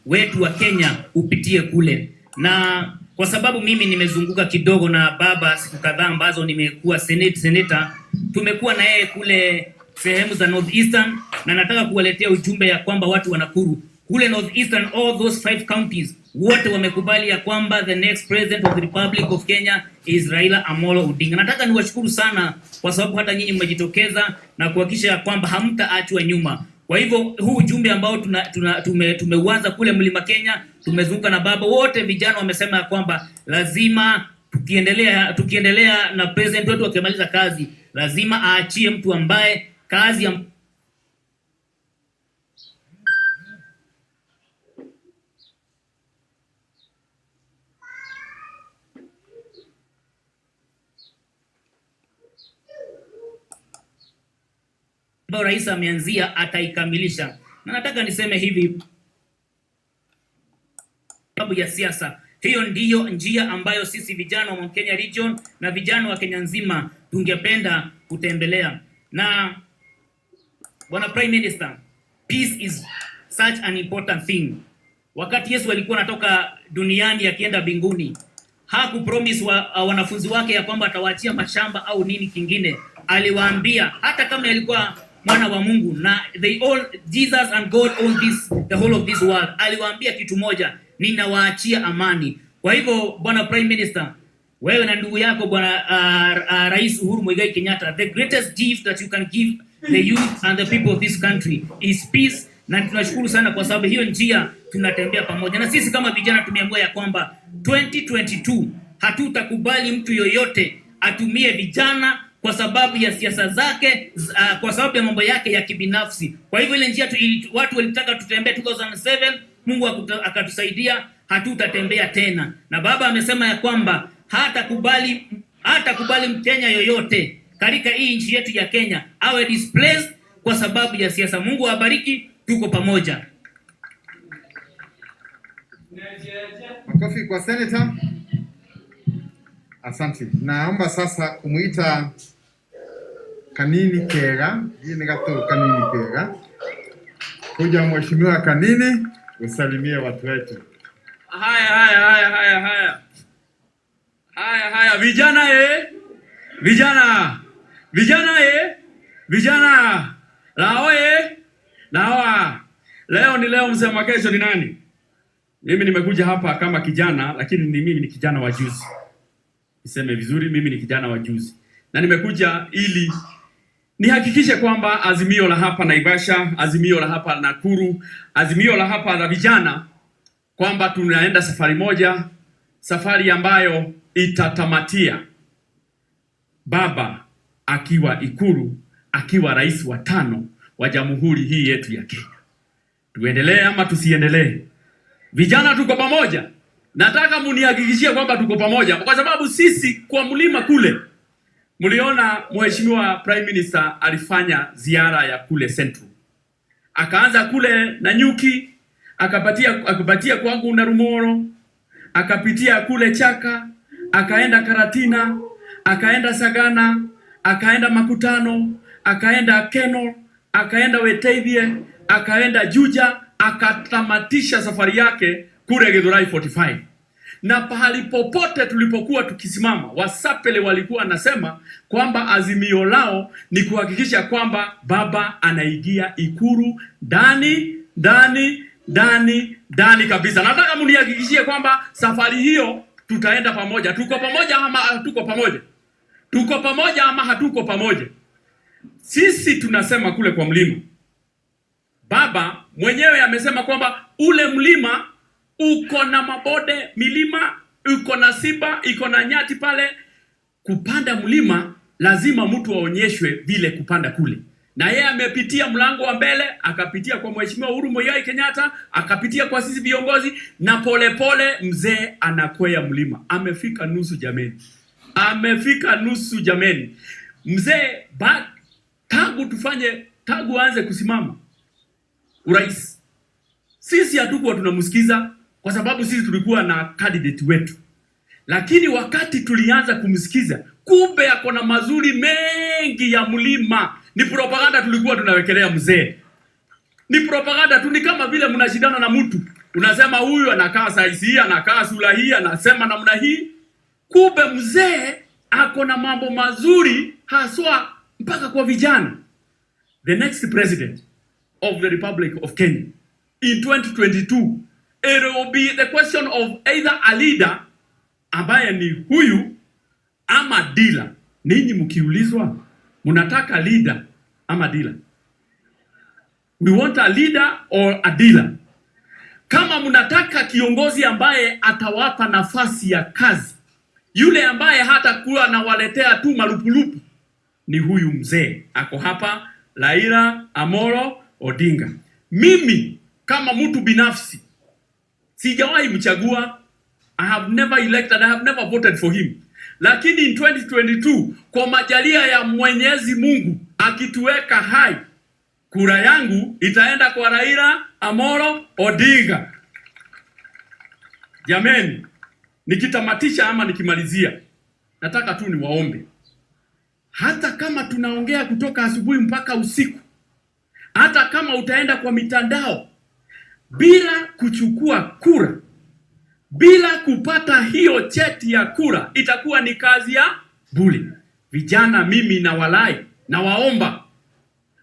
wetu wa Kenya upitie kule. Na kwa sababu mimi nimezunguka kidogo na baba siku kadhaa ambazo nimekuwa senator, tumekuwa na yeye kule sehemu za Northeastern, na nataka kuwaletea ujumbe ya kwamba watu wa Nakuru kule Northeastern, all those 5 counties wote wamekubali ya kwamba the next president of the Republic of Kenya is Raila Amolo Odinga. Nataka niwashukuru sana kwa sababu hata nyinyi mmejitokeza na kuhakikisha ya kwamba hamtaachwa nyuma. Kwa hivyo huu ujumbe ambao tumeuanza kule Mlima Kenya, tumezunguka na baba wote, vijana wamesema ya kwamba lazima tukiendelea na president wetu akimaliza kazi, lazima aachie mtu ambaye kazi rais ameanzia ataikamilisha. Na nataka niseme hivi, sababu ya siasa, hiyo ndiyo njia ambayo sisi vijana wa Kenya region na vijana wa Kenya nzima tungependa kutembelea. Na Bwana Prime Minister, peace is such an important thing. Wakati Yesu alikuwa anatoka duniani akienda mbinguni, hakupromise wanafunzi wake ya kwamba atawaachia mashamba au nini kingine. Aliwaambia hata kama alikuwa mwana wa Mungu na Jesus and God own the whole of this world, aliwaambia kitu moja, ninawaachia amani. Kwa hivyo Bwana Prime Minister, wewe na ndugu yako Bwana Rais Uhuru Muigai Kenyatta, the greatest gift that you can give the youth and the people of this country is peace. Na tunashukuru sana kwa sababu hiyo njia tunatembea pamoja. Na sisi kama vijana tumeamua ya kwamba 2022 hatutakubali mtu yoyote atumie vijana kwa sababu ya siasa zake, kwa sababu ya mambo yake ya kibinafsi. Kwa hivyo ile njia watu walitaka tutembee 2007, Mungu akatusaidia, hatutatembea tena. Na baba amesema ya kwamba hatakubali Mkenya yoyote katika hii nchi yetu ya Kenya awe displaced kwa sababu ya siasa. Mungu awabariki, tuko pamoja. Makofi kwa senator. Asante. Naomba sasa kumuita Kanini Kega. Hii ni gato Kanini Kega. Kuja mheshimiwa Kanini, usalimie watu wetu. Haya. Vijana Vijana. Lawa. Leo ni leo, msema kesho ni nani? Mimi nimekuja hapa kama kijana, lakini mimi ni kijana wa juzi. Niseme vizuri, mimi ni kijana wa juzi. Na nimekuja ili nihakikishe kwamba azimio la hapa Naivasha, azimio la hapa Nakuru, azimio la hapa la vijana, kwamba tunaenda safari moja, safari ambayo itatamatia baba akiwa Ikulu, akiwa rais wa 5 wa jamhuri hii yetu ya Kenya. Tuendelee ama tusiendelee? Vijana tuko pamoja. Nataka munihakikishie kwamba tuko pamoja, kwa sababu sisi kwa mlima kule, mliona mheshimiwa Prime Minister alifanya ziara ya kule Central. Akaanza kule Nanyuki, akapatia kwangu na Rumoro, akapitia kule Chaka, akaenda Karatina, akaenda Sagana, akaenda Makutano, akaenda Keno, akaenda Wetavie, akaenda Juja, akatamatisha safari yake kule Githurai 45. Na pahali popote tulipokuwa tukisimama, Wasapele walikuwa anasema kwamba azimio lao ni kuhakikisha kwamba baba anaingia Ikuru ndani kabisa. Nataka mnihakikishie kwamba safari hiyo tutaenda pamoja. Tuko pamoja ama hatuko pamoja? Tuko pamoja ama hatuko pamoja? Sisi tunasema kule kwa mlima, baba mwenyewe amesema kwamba ule mlima uko na mabode, milima, uko na simba, iko na nyati pale. Kupanda mlima lazima mtu aonyeshwe vile kupanda kule. Na yeye amepitia mlango wa mbele, akapitia kwa Mheshimiwa Uhuru Muigai Kenyatta, akapitia kwa sisi viongozi, na polepole mzee anakwea mlima. Amefika nusu jameni. Amefika nusu jameni. Mzee tangu aanze kusimama urais, sisi hatukuwa tunamsikiza kwa sababu sisi tulikuwa na candidate wetu. Lakini wakati tulianza kumsikiza, kumbe yako na mazuri mengi ya mlima. Ni propaganda tulikuwa tunawekelea mzee. Ni propaganda tu, ni kama vile mnashindana na mtu. Unasema huyu anakaa size hii, anakaa sura hii, anasema namna hii. Kumbe mzee ako na mambo mazuri haswa mpaka kwa vijana. The next president of the Republic of Kenya in 2022, it will be the question of either a leader ambaye ni huyu ama dealer. Ninyi mkiulizwa mnataka leader ama dealer? We want a leader or a dealer. Kama mnataka kiongozi ambaye atawapa nafasi ya kazi, yule ambaye hatakuwa anawaletea tu malupulupu, ni huyu mzee ako hapa, Raila Amolo Odinga. Mimi kama mtu binafsi sijawahi mchagua. I have never elected, I have never voted for him. Lakini in 2022 kwa majalia ya Mwenyezi Mungu akituweka hai, kura yangu itaenda kwa Raila Amolo Odinga. Jameni, nikitamatisha ama nikimalizia, nataka tu niwaombe. Hata kama tunaongea kutoka asubuhi mpaka usiku, hata kama utaenda kwa mitandao bila kuchukua kura, bila kupata hiyo cheti ya kura, itakuwa ni kazi ya bure. Vijana, mimi na walai na waomba,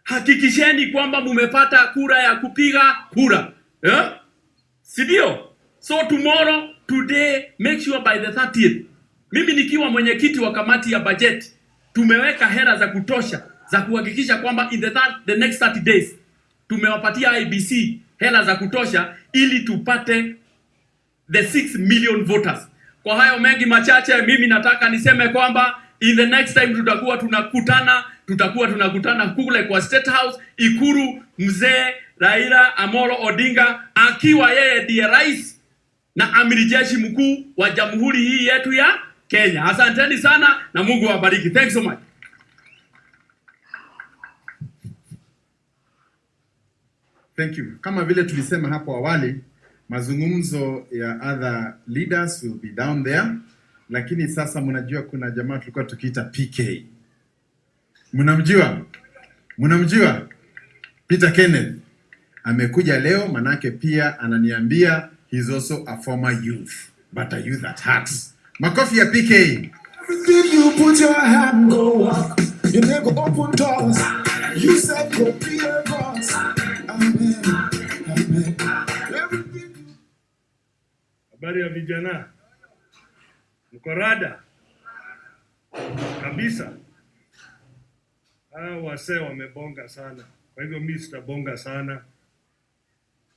hakikisheni kwamba mumepata kura ya kupiga kura. Sidio? So tomorrow, today, make sure by the 30th. Mimi nikiwa mwenyekiti wa kamati ya budget, tumeweka hela za kutosha za kuhakikisha kwamba in the next 30 days tumewapatia IBC hela za kutosha ili tupate the 6 million voters. Kwa hayo mengi machache, mimi nataka niseme kwamba in the next time tutakuwa tunakutana kule kwa State House Ikuru, mzee Raila Amolo Odinga akiwa yeye ndiye rais na amiri jeshi mkuu wa jamhuri hii yetu ya Kenya. Asanteni sana na Mungu awabariki. Thanks so much. Thank you. Kama vile tulisema hapo awali, mazungumzo ya other leaders will be down there. Lakini sasa mnajua kuna jamaa tulikuwa tukiita PK. Mnamjua? Peter Kenneth. Amekuja leo manake pia ananiambia he's also a former youth, but a youth at heart. Makofi ya PK. Everything you put your hand go up. You never open doors. You said go be a boss. Amen. Amen. Everything. Habari ya vijana. Mko rada? Kabisa. Wasee wamebonga sana. Kwa hivyo mimi sitabonga sana.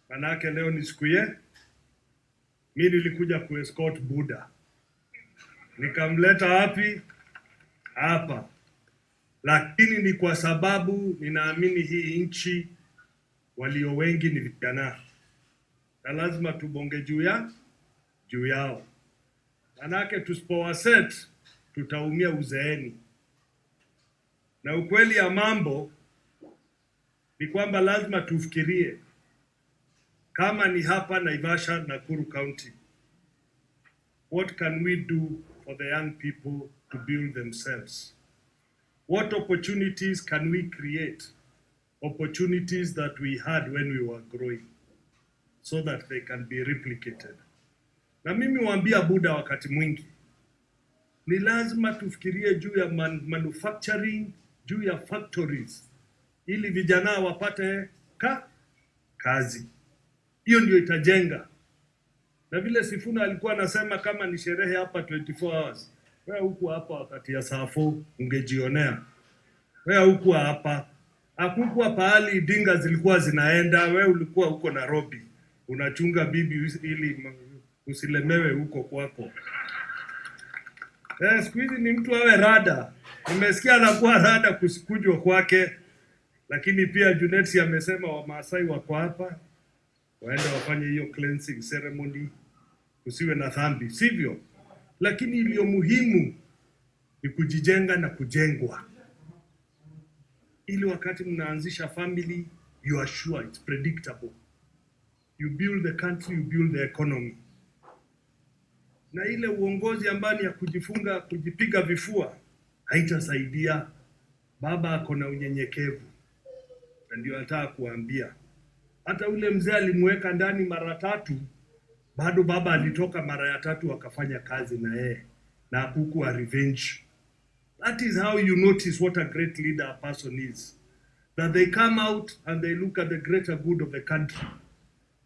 Manake leo ni siku ye. Mimi nilikuja kuescort Buddha. Nikamleta wapi? Hapa. Lakini ni kwa sababu ninaamini hii nchi walio wengi ni vijana. Na lazima tubonge juu yao. Manake tusipowaset tutaumia uzeeni. Na ukweli ya mambo ni kwamba lazima tufikirie kama ni hapa Naivasha, Nakuru County, what can we do for the young people to build themselves? What opportunities can we create? Opportunities that we had when we were growing, so that they can be replicated. Na mimi waambia Buda wakati mwingi, ni lazima tufikirie juu ya manufacturing, juu ya factories, ili vijana wapate kazi. Hiyo ndio itajenga. Na vile Sifuna alikuwa anasema kama ni sherehe hapa 24 hours. Wewe huku hapa wakati ya saa 4 ungejionea. Wewe huku hapa. Hakukuwa pahali dinga zilikuwa zinaenda, wewe ulikuwa huko Nairobi. Unachunga bibi ili usilemewe huko kwako. Siku hizi ni mtu awe rada. Nimesikia anakuwa rada kusikujwa kwake. Lakini pia Junet amesema Wamaasai wako hapa. Waende wafanye hiyo cleansing ceremony. Usiwe na dhambi, sivyo? Lakini iliyo muhimu ni kujijenga na kujengwa. Ili wakati mnaanzisha family, you are sure it's predictable. You build the country, you build the economy. Na ile uongozi ambani ya kujifunga, kujipiga vifua, haitasaidia. Baba ako na unyenyekevu. Na ndio nataka kuambia. Hata ule mzee alimweka ndani mara 3, bado baba alitoka mara ya 3 akafanya kazi na yeye. Na hakukuwa revenge. That is how you notice what a great leader a person is. That they come out and they look at the greater good of the country.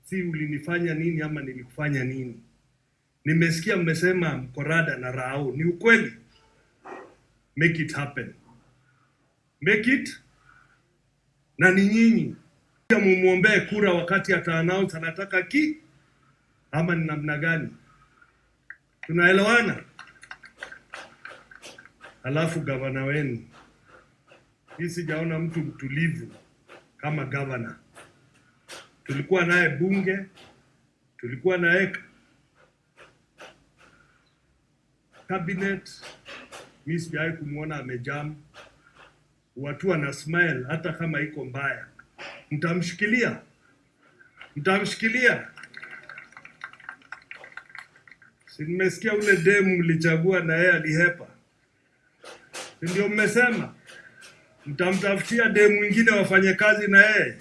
Si ulinifanya nini ama nilikufanya nini. Nimesikia mmesema mkorada na rao. Ni ukweli. Make it happen. Make it. Na ni nyinyi. Mumuombee kura wakati ata-announce anataka ama ni namna gani. Tunaelewana? Alafu gavana wenu. Hii sijaona mtu mtulivu kama gavana. Tulikuwa naye bunge, tulikuwa naye cabinet, mimi sijawahi kumuona amejam. Watu wana smile hata kama iko mbaya. Mtamshikilia? Mtamshikilia? Si nimesikia ule demu mlichagua na yeye alihepa. Ndio mmesema mtamtafutia demu mwingine wafanye kazi na yeye,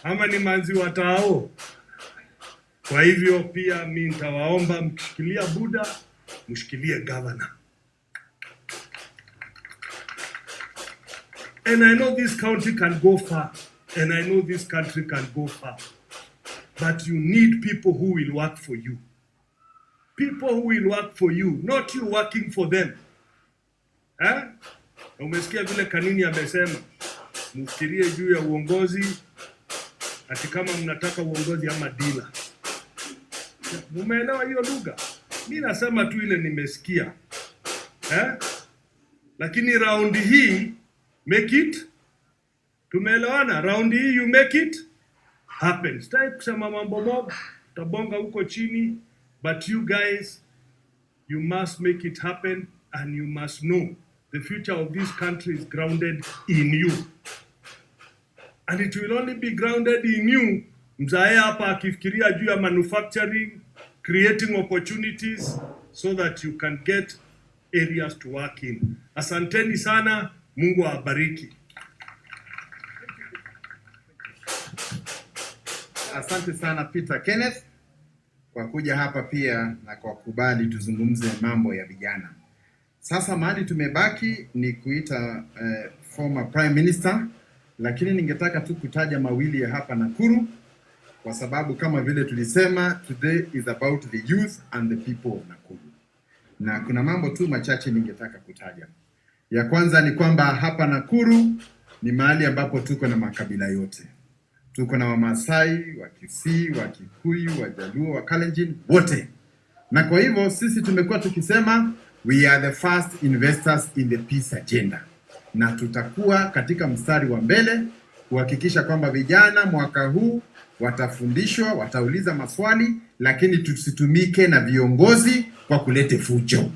ama ni manzi watao. Kwa hivyo pia mimi nitawaomba mkishikilia Buda, mshikilie governor. And I know this county can go far, and I know this country can go far, but you need people who will work for you. People who will work for you, not you working for them. Umesikia vile Kanini amesema, mfikirie juu ya uongozi, ati kama mnataka uongozi ama dila. Mumeelewa hiyo lugha? Mimi nasema tu ile nimesikia. Lakini raundi hii, make it. Tumeelewana? Raundi hii you make it happen. Sitaki kusema mambo mob, tabonga huko chini, but you guys, you must make it happen, and you must know the future of this country is grounded in you. And it will only be grounded in you. Mzae hapa akifikiria juu ya manufacturing, creating opportunities so that you can get areas to work in. Asanteni sana, Mungu awabariki. Asante sana Peter Kenneth kwa kuja hapa pia na kwa kubali tuzungumze mambo ya vijana. Sasa mahali tumebaki ni kuita former prime minister, lakini ningetaka tu kutaja mawili ya hapa Nakuru, kwa sababu kama vile tulisema, today is about the youth and the people of Nakuru. Na kuna mambo tu machache ningetaka kutaja. Ya kwanza ni kwamba hapa Nakuru ni mahali ambapo tuko na makabila yote. Tuko na Wamasai, Wakisii, Wakikuyu, Wajaluo, Wakalenjin, wote. Na kwa hivyo sisi tumekuwa tukisema we are the first investors in the peace agenda. Na tutakuwa katika mstari wa mbele kuhakikisha kwamba vijana mwaka huu watafundishwa, watauliza maswali, lakini tusitumike na viongozi kwa kulete fujo.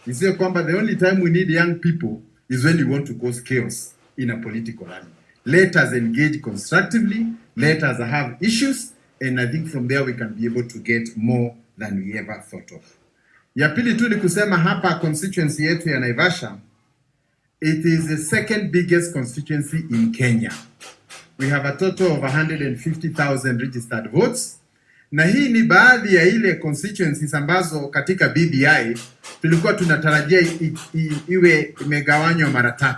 Isiwe kwamba the only time we need young people is when you want to cause chaos in a political rally. Let us engage constructively, let us have issues, and I think from there we can be able to get more than we ever thought of. Ya pili tu ni kusema hapa constituency yetu ya Naivasha, it is the second biggest constituency in Kenya. We have a total of 150,000 registered votes. Na hii ni baadhi ya ile constituencies ambazo katika BBI tulikuwa tunatarajia iwe imegawanywa mara 3.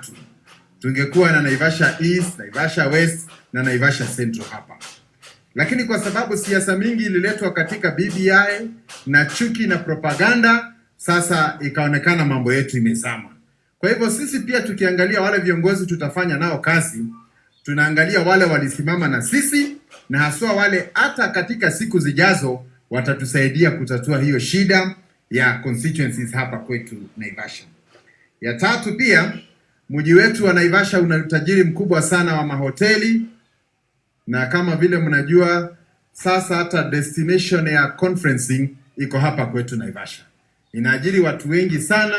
Tungekuwa na Naivasha East, Naivasha West na Naivasha Central hapa. Lakini kwa sababu siasa mingi ililetwa katika BBI na chuki na propaganda, sasa ikaonekana mambo yetu imezama. Kwa hivyo sisi pia tukiangalia wale viongozi tutafanya nao kazi, tunaangalia wale walisimama na sisi na haswa wale hata katika siku zijazo watatusaidia kutatua hiyo shida ya constituencies hapa kwetu Naivasha. Ya tatu pia, mji wetu wa Naivasha una utajiri mkubwa sana wa mahoteli, na kama vile mnajua sasa hata destination ya conferencing iko hapa kwetu Naivasha. Inaajiri watu wengi sana,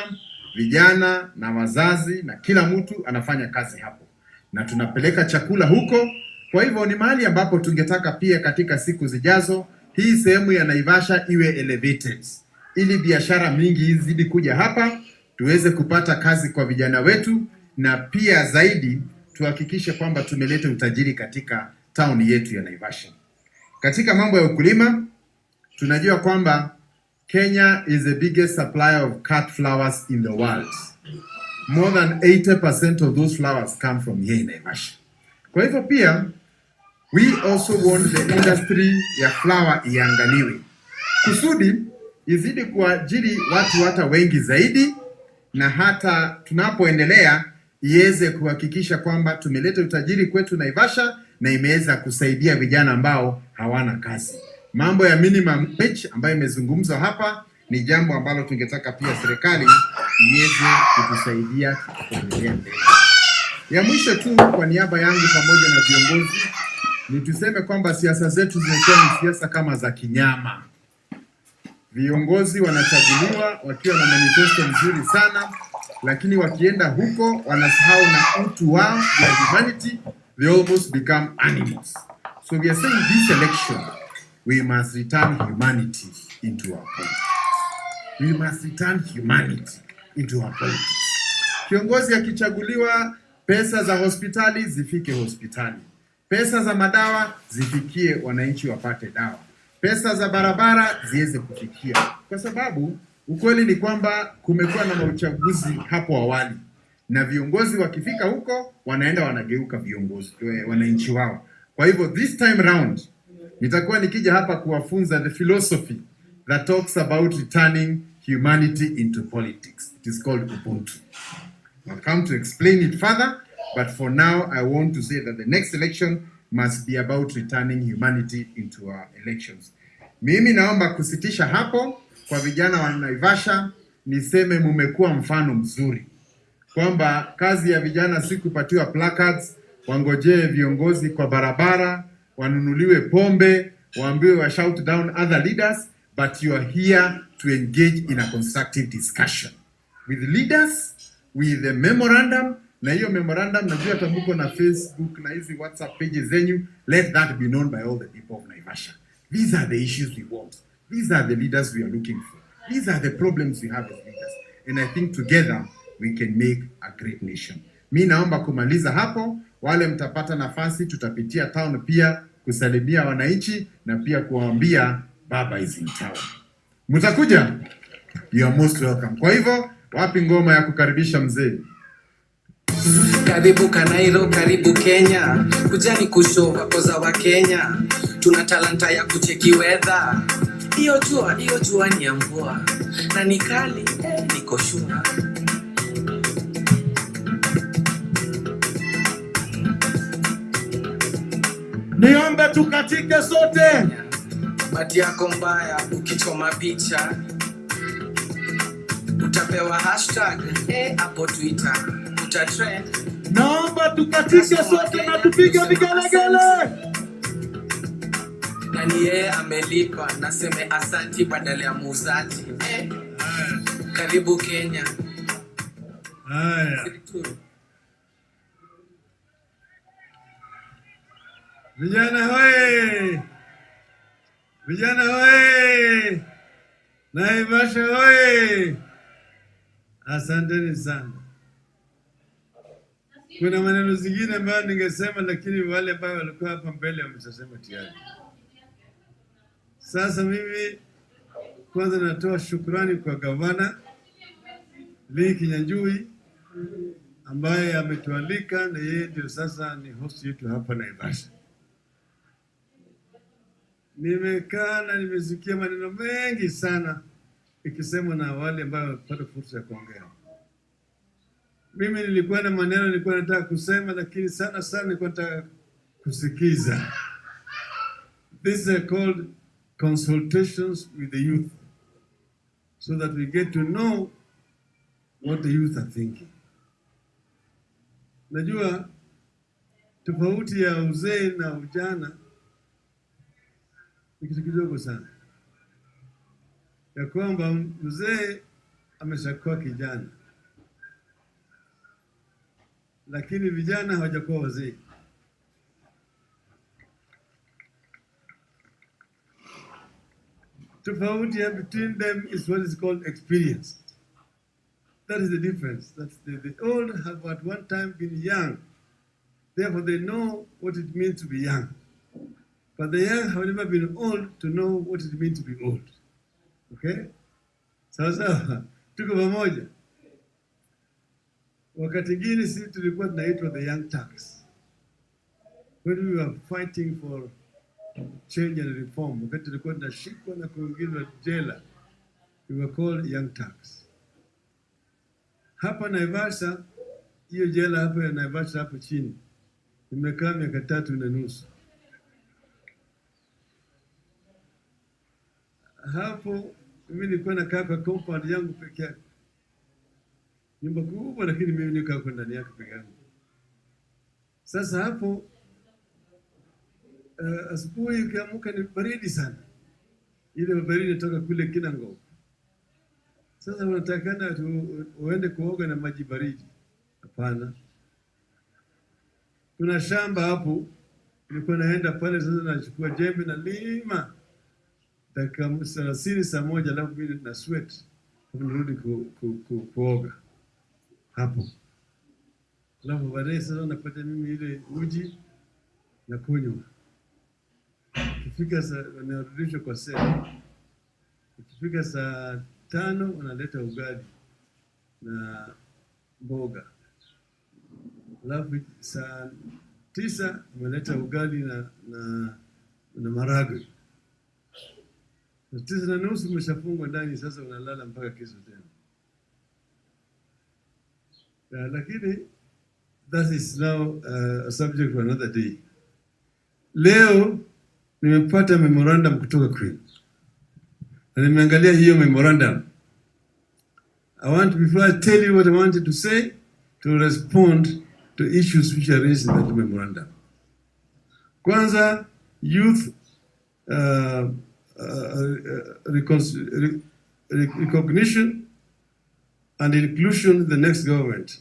vijana na wazazi, na kila mtu anafanya kazi hapo. Na tunapeleka chakula huko. Kwa hivyo ni mahali ambapo tungetaka pia katika siku zijazo hii sehemu ya Naivasha iwe elevated, ili biashara mingi izidi kuja hapa, tuweze kupata kazi kwa vijana wetu, na pia zaidi tuhakikishe kwamba tumeleta utajiri katika town yetu ya Naivasha. Katika mambo ya ukulima, tunajua kwamba Kenya is the biggest supplier of cut flowers in the world. More than 80% of those flowers come from here in Naivasha. Kwa hivyo pia, we also want the industry ya flower iangaliwe, kusudi izidi kuajiri watu hata wengi zaidi, na hata tunapoendelea iweze kuhakikisha kwamba tumeleta utajiri kwetu Naivasha na imeweza kusaidia vijana ambao hawana kazi. Mambo ya minimum wage ambayo imezungumzwa hapa ni jambo ambalo tungetaka pia serikali iweze kutusaidia kuendelea mbele. Ya mwisho tu, kwa niaba yangu pamoja na viongozi, ni tuseme kwamba siasa zetu zimekuwa ni siasa kama za kinyama. Viongozi wanachaguliwa wakiwa na manifesto mzuri sana, lakini wakienda huko wanasahau na utu wao ya humanity. They almost become animals. So we are saying this election, we must return humanity into our politics. We must return humanity into our politics. Kiongozi akichaguliwa, pesa za hospitali zifike hospitali. Pesa za madawa zifikie wananchi wapate dawa. Pesa za barabara ziweze kufikia. Kwa sababu ukweli ni kwamba kumekuwa na uchaguzi hapo awali, na viongozi wakifika huko wanaenda wanageuka viongozi wananchi wao. Kwa hivyo this time round nitakuwa nikija hapa kuwafunza the philosophy that talks about returning humanity into politics. It is called Ubuntu. I'll come to explain it further, but for now I want to say that the next election must be about returning humanity into our elections. Mimi naomba kusitisha hapo. Kwa vijana wa Naivasha niseme mumekuwa mfano mzuri, kwamba kazi ya vijana si kupatiwa placards, wangojee viongozi kwa barabara, wanunuliwe pombe, waambiwe wa shout down other leaders, but you are here to engage in a constructive discussion with leaders, with the memorandum. Na hiyo memorandum najua tamuko na Facebook na hizi WhatsApp pages zenyu, let that be known by all the people of Naivasha. These are the issues we want. These are the leaders we are looking for. These are the problems we have as leaders. And I think together we can make a great nation. Mi naomba kumaliza hapo. Wale mtapata nafasi tutapitia town pia kusalimia wananchi na pia kuwaambia baba is in town. Mutakuja? You are most welcome. Kwa hivyo, wapi ngoma ya kukaribisha mzee? Karibu Kanairo, karibu Kenya. Kujani kushow wakoza wa Kenya. Tuna talanta ya kucheki weather. Iyo jua ni ya mvua. Na ni kali, niko sure. Niombe tukatike sote. Bati yako mbaya ukichoma picha, utapewa hashtag hapo Twitter, utatrend. Naomba tukatike sote na tupige vigelegele. Nani yeye amelipa, naseme asanti badala ya muuzaji. Karibu Kenya. Haya. Vijana hoye! Vijana hoye! Naivasha oye! Asanteni sana. Kuna maneno zingine ambayo ningesema, lakini wale ambao walikuwa hapa mbele wameshasema tayari. Sasa mimi kwanza natoa shukrani kwa gavana Lee Kinyanjui ambaye ametualika, na yeye ndio sasa ni host yetu hapa Naivasha. Nimekaa na nimesikia maneno mengi sana ikisemwa na wale ambao wamepata fursa ya kuongea. Mimi nilikuwa na maneno nilikuwa nataka kusema, lakini sana nilikuwa nataka kusikiza. These are called consultations with the youth, so that we get to know what the youth are thinking. Najua tofauti ya uzee na ujana ni kitu kidogo sana, ya kwamba mzee ameshakuwa kijana, lakini vijana hawajakuwa wazee. Tofauti between them is what is called experience. That is the difference. That's the old have at one time been young. Therefore, they know what it means to be young. But the young have never been old to know what it means to be old. Okay? Sasa, tuko pamoja. Wakati ngine sisi tulikuwa tunaitwa the young Turks. When we were fighting for change and reform, wakati tulikuwa tunashikwa na kuingizwa jela, we were called young Turks. Hapa Naivasha, hiyo jela hapa ya Naivasha hapo chini, nimekaa miaka 3.5. Hapo mimi nilikuwa nakaa kwa compound yangu peke yake. Nyumba kubwa, lakini mimi nikaa kwa ndani yake peke yangu. Sasa hapo asubuhi ukiamka ni baridi sana. Ile baridi inatoka kule Kinango. Sasa unatakana uende kuoga na maji baridi. Hapana. Kuna shamba hapo, nilikuwa naenda pale sasa nachukua jembe na lima. Dakika 30 saa moja, alafu mimi na sweat. Nirudi kuoga hapo. Alafu baadaye sasa napata mimi ile uji na kunywa. Ikifika saa narudishwa kwa sela. Ikifika saa 5 wanaleta ugali na mboga. Alafu saa 9 wanaleta ugali na maharagwe. Saa 9:30 umeshafungwa ndani, sasa unalala mpaka kesho tena. Lakini that is now a subject for another day. Leo nimepata memorandum kutoka Queen. Na nimeangalia hiyo memorandum. Before I tell you what I wanted to say, to respond to issues which are raised in that memorandum. Kwanza, youth recognition and inclusion in the next government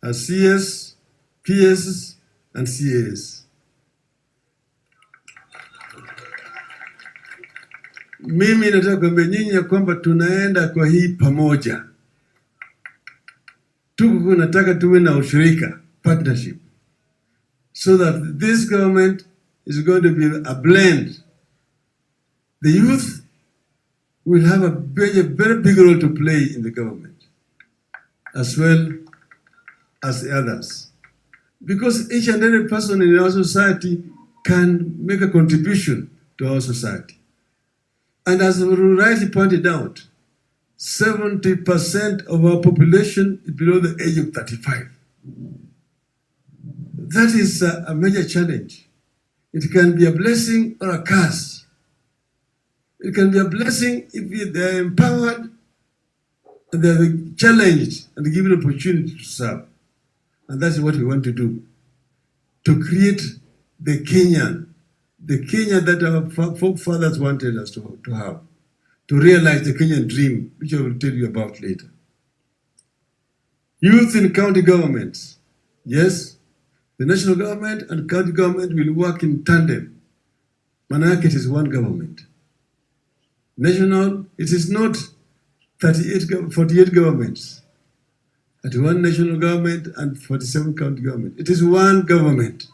as CS, PS, and CAS. Mimi nataka kuambia nyinyi ya kwamba tunaenda kwa hii pamoja. Tuko nataka tuwe na ushirika, partnership, so that this government is going to be a blend. The youth will have a very big role to play in the government, as well as the others. Because each and every person in our society can make a contribution to our society. And as rightly pointed out, 70% of our population is below the age of 35. That is a major challenge. It can be a blessing or a curse. It can be a blessing if they are empowered and they are challenged and given opportunity to serve. And that's what we want to do. To create the Kenya that our forefathers wanted us to have. To realize the Kenyan dream, which I will tell you about later. Youth in county governments. Yes, the national government and county government will work in tandem. Manake it is one government. national, it is not 48 governments. 31 national government and 47 county government. It is one government,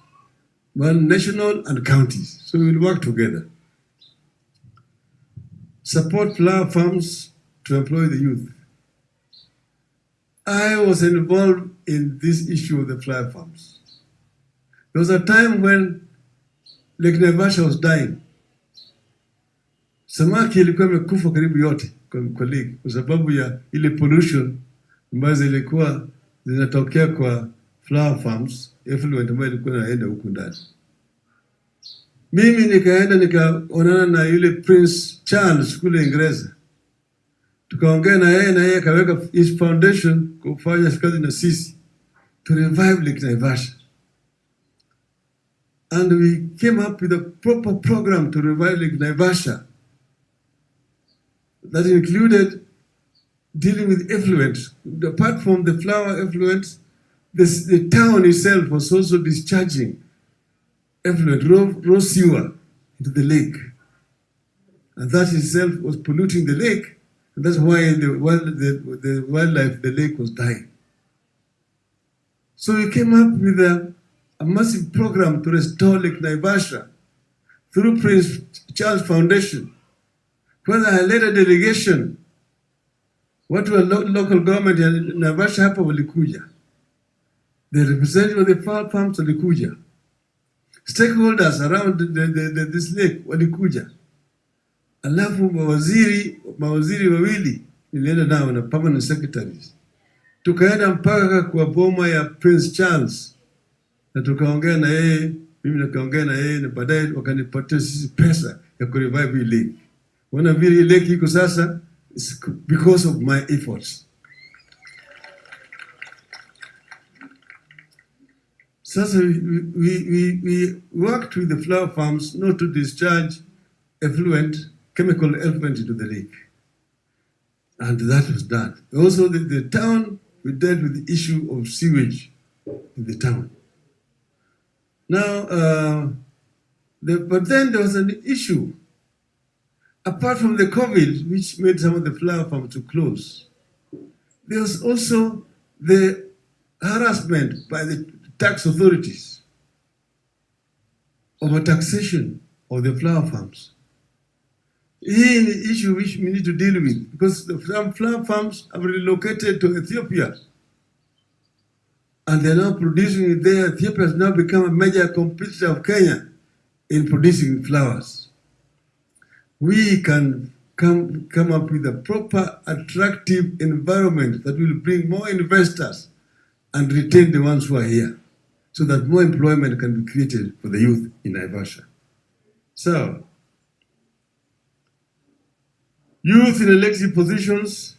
one national and counties. So we will work together. Support flower farms to employ the youth. I was involved in this issue of the flower farms. There was a time when Lake Naivasha was dying. Samaki ilikuwa imekufa karibu yote kwa lake kwa sababu ya ile pollution ambazo zilikuwa zinatokea kwa flower farms, effluent ambayo ilikuwa inaenda huku ndani. Mimi nikaenda nikaonana na yule Prince Charles kule Uingereza. Tukaongea na yeye akaweka his foundation kufanya kazi na sisi to revive Lake Naivasha. And we came up with a proper program to revive Lake Naivasha that included dealing with effluents. Apart from the flower effluents, the town itself was also discharging effluent, raw sewer into the lake. And that itself was polluting the lake. And that's why the wildlife, the lake was dying. So we came up with a massive program to restore Lake Naivasha through Prince Charles Foundation. When I led a delegation, watu wa local government ya Naivasha hapa walikuja. The representative of the flower farms walikuja. Stakeholders around this lake walikuja. Alafu mawaziri wawili nilienda nao na permanent secretaries. Tukaenda mpaka kwa boma ya Prince Charles na tukaongea na yeye, mimi nikaongea na yeye na baadaye wakanipatia sisi pesa ya kurevive hii lake. Wana vile lake iko sasa because of my efforts. Sasa we worked with the flower farms not to discharge chemical effluent into the lake. And that was done. Also the town, we dealt with the issue of sewage in the town. Now, but then there was an issue. Apart from the COVID, which made some of the flower farms to close, there was also the harassment by the tax authorities over taxation of the flower farms. Here is the issue which we need to deal with, because some flower farms have relocated to Ethiopia. And they're now producing it there. Ethiopia has now become a major competitor of Kenya in producing flowers. We can come up with a proper, attractive environment that will bring more investors and retain the ones who are here, so that more employment can be created for the youth in Naivasha. So, youth in elected positions,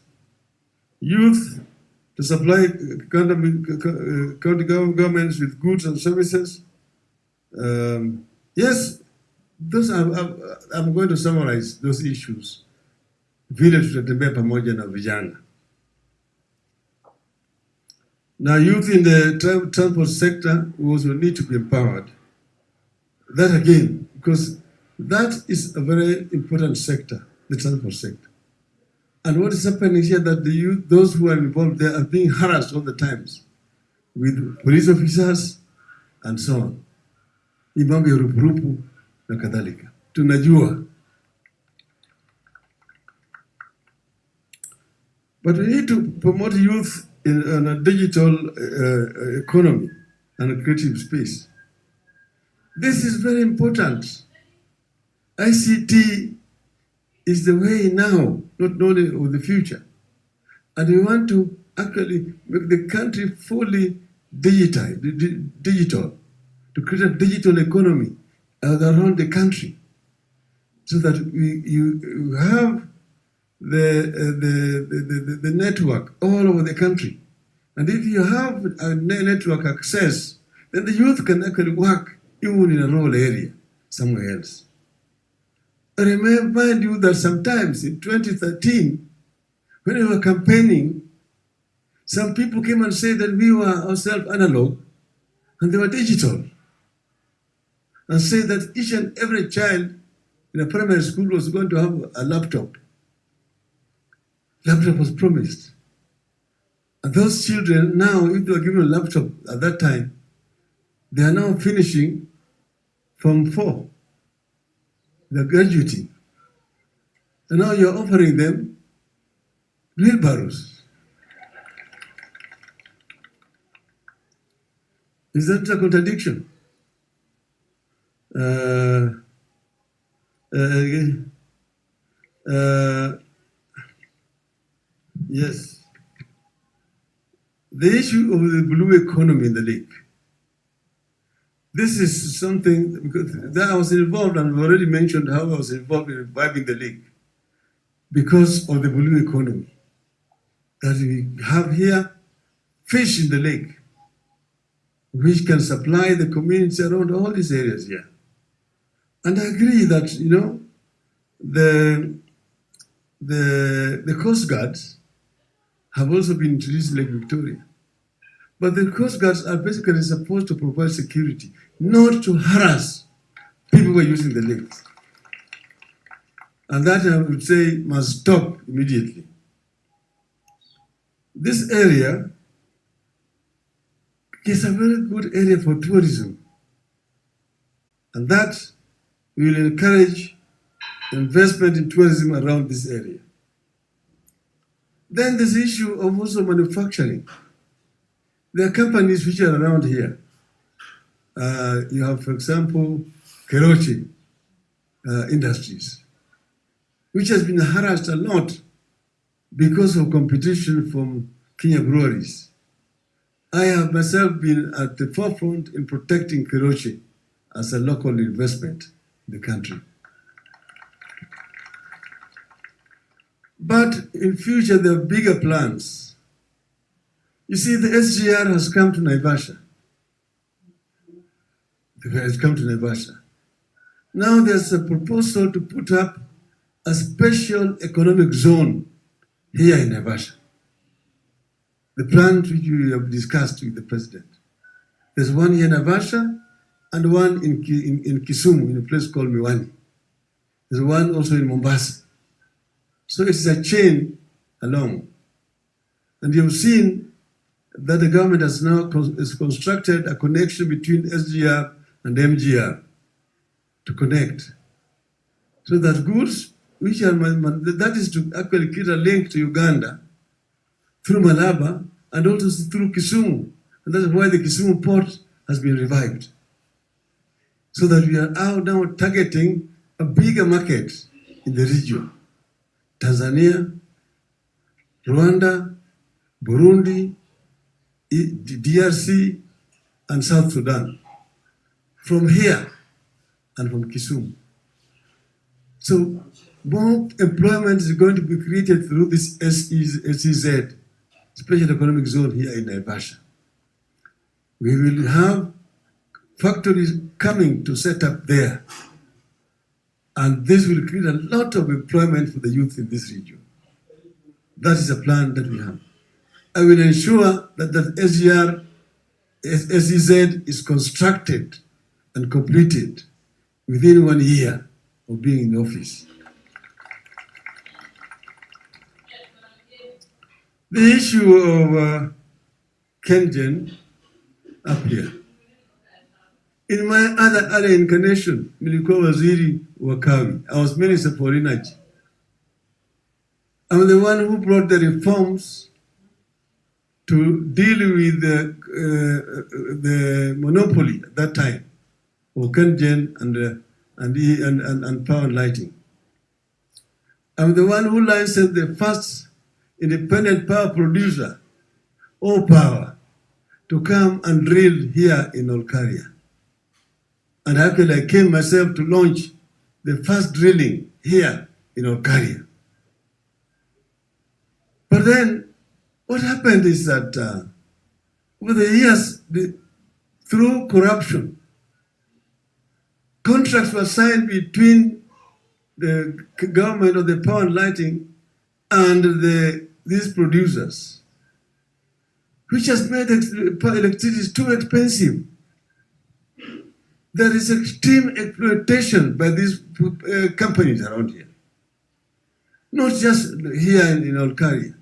youth to supply county governments with goods and services. Yes, those I'm going to summarize those issues. Vile tutatembea pamoja na vijana. Now, youth in the transport sector also need to be empowered. That again, because that is a very important sector, the transport sector. And what is happening here that the youth, those who are involved there, are being harassed all the times with police officers and so on. Hii mambo ya rupurupu na kadhalika. Tunajua. But we need to promote youth in a digital economy and a creative space. This is very important. ICT is the way now, not only of the future. And we want to actually make the country fully digital, to create a digital economy around the country, so that you have the network all over the country. And if you have a network access, then the youth can actually work even in a rural area, somewhere else. I remind you that sometimes in 2013, when we were campaigning, some people came and said that we were ourselves analog and they were digital. And said that each and every child in a primary school was going to have a laptop. Laptop was promised. And those children now, if they were given a laptop at that time, they are now finishing Form 4. They're graduating. And now you're offering them wheelbarrows. Is that a contradiction? Yes. The issue of the blue economy in the lake. This is something, because that I was involved, and I've already mentioned how I was involved in reviving the lake because of the blue economy. That we have here fish in the lake, which can supply the community around all these areas here. And I agree that, you know, the Coast Guards have also been introduced in Lake Victoria. But the Coast Guards are basically supposed to provide security, not to harass people who are using the lakes. And that, I would say, must stop immediately. This area is a very good area for tourism. And that will encourage investment in tourism around this area. Then there's the issue of also manufacturing. There are companies which are around here. You have, for example, Keroche Industries, which has been harassed a lot because of competition from Kenya breweries. I have myself been at the forefront in protecting Keroche as a local investment in the country. But in future, there are bigger plans. You see, the SGR has come to Naivasha. It has come to Naivasha. Now there's a proposal to put up a special economic zone here in Naivasha. The plan which we have discussed with the president. There's one here in Naivasha and one in Kisumu, in a place called Miwani. There's one also in Mombasa. So it's a chain along. And you've seen that the government has now constructed a connection between SGR and MGR to connect. So that goods, which are, that is to actually create a link to Uganda through Malaba and also through Kisumu. And that's why the Kisumu port has been revived. So that we are now targeting a bigger market in the region. Tanzania, Rwanda, Burundi, DRC, and South Sudan. From here and from Kisumu. So more employment is going to be created through this SEZ, Special Economic Zone here in Naivasha. We will have factories coming to set up there. And this will create a lot of employment for the youth in this region. That is a plan that we have. I will ensure that the SEZ is constructed and completed within 1 year of being in office. The issue of KenGen up here. In my other area incarnation, nilikuwa waziri wa kawi. I was Minister for Energy. I'm the one who brought the reforms to deal with the monopoly at that time of KenGen and power and lighting. I'm the one who licensed the first independent power producer, all power, to come and drill here in Olkaria. And actually I came myself to launch the first drilling here in Olkaria. But then what happened is that over the years, through corruption, contracts were signed between the government of the power and lighting and these producers, which has made electricity too expensive. there is extreme exploitation by these companies around here. Not just here in Olkaria,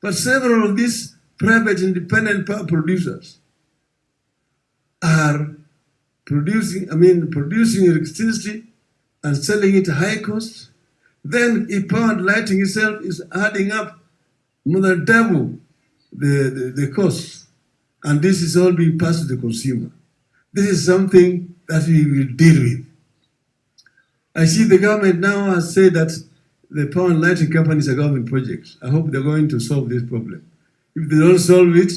but several of these private independent power producers are producing electricity and selling it at high cost. Then power lighting itself is adding up more than double the cost. And this is all being passed to the consumer. This is something that we will deal with. I see the government now has said that the power and lighting companies are government projects. I hope they're going to solve this problem. If they don't solve it,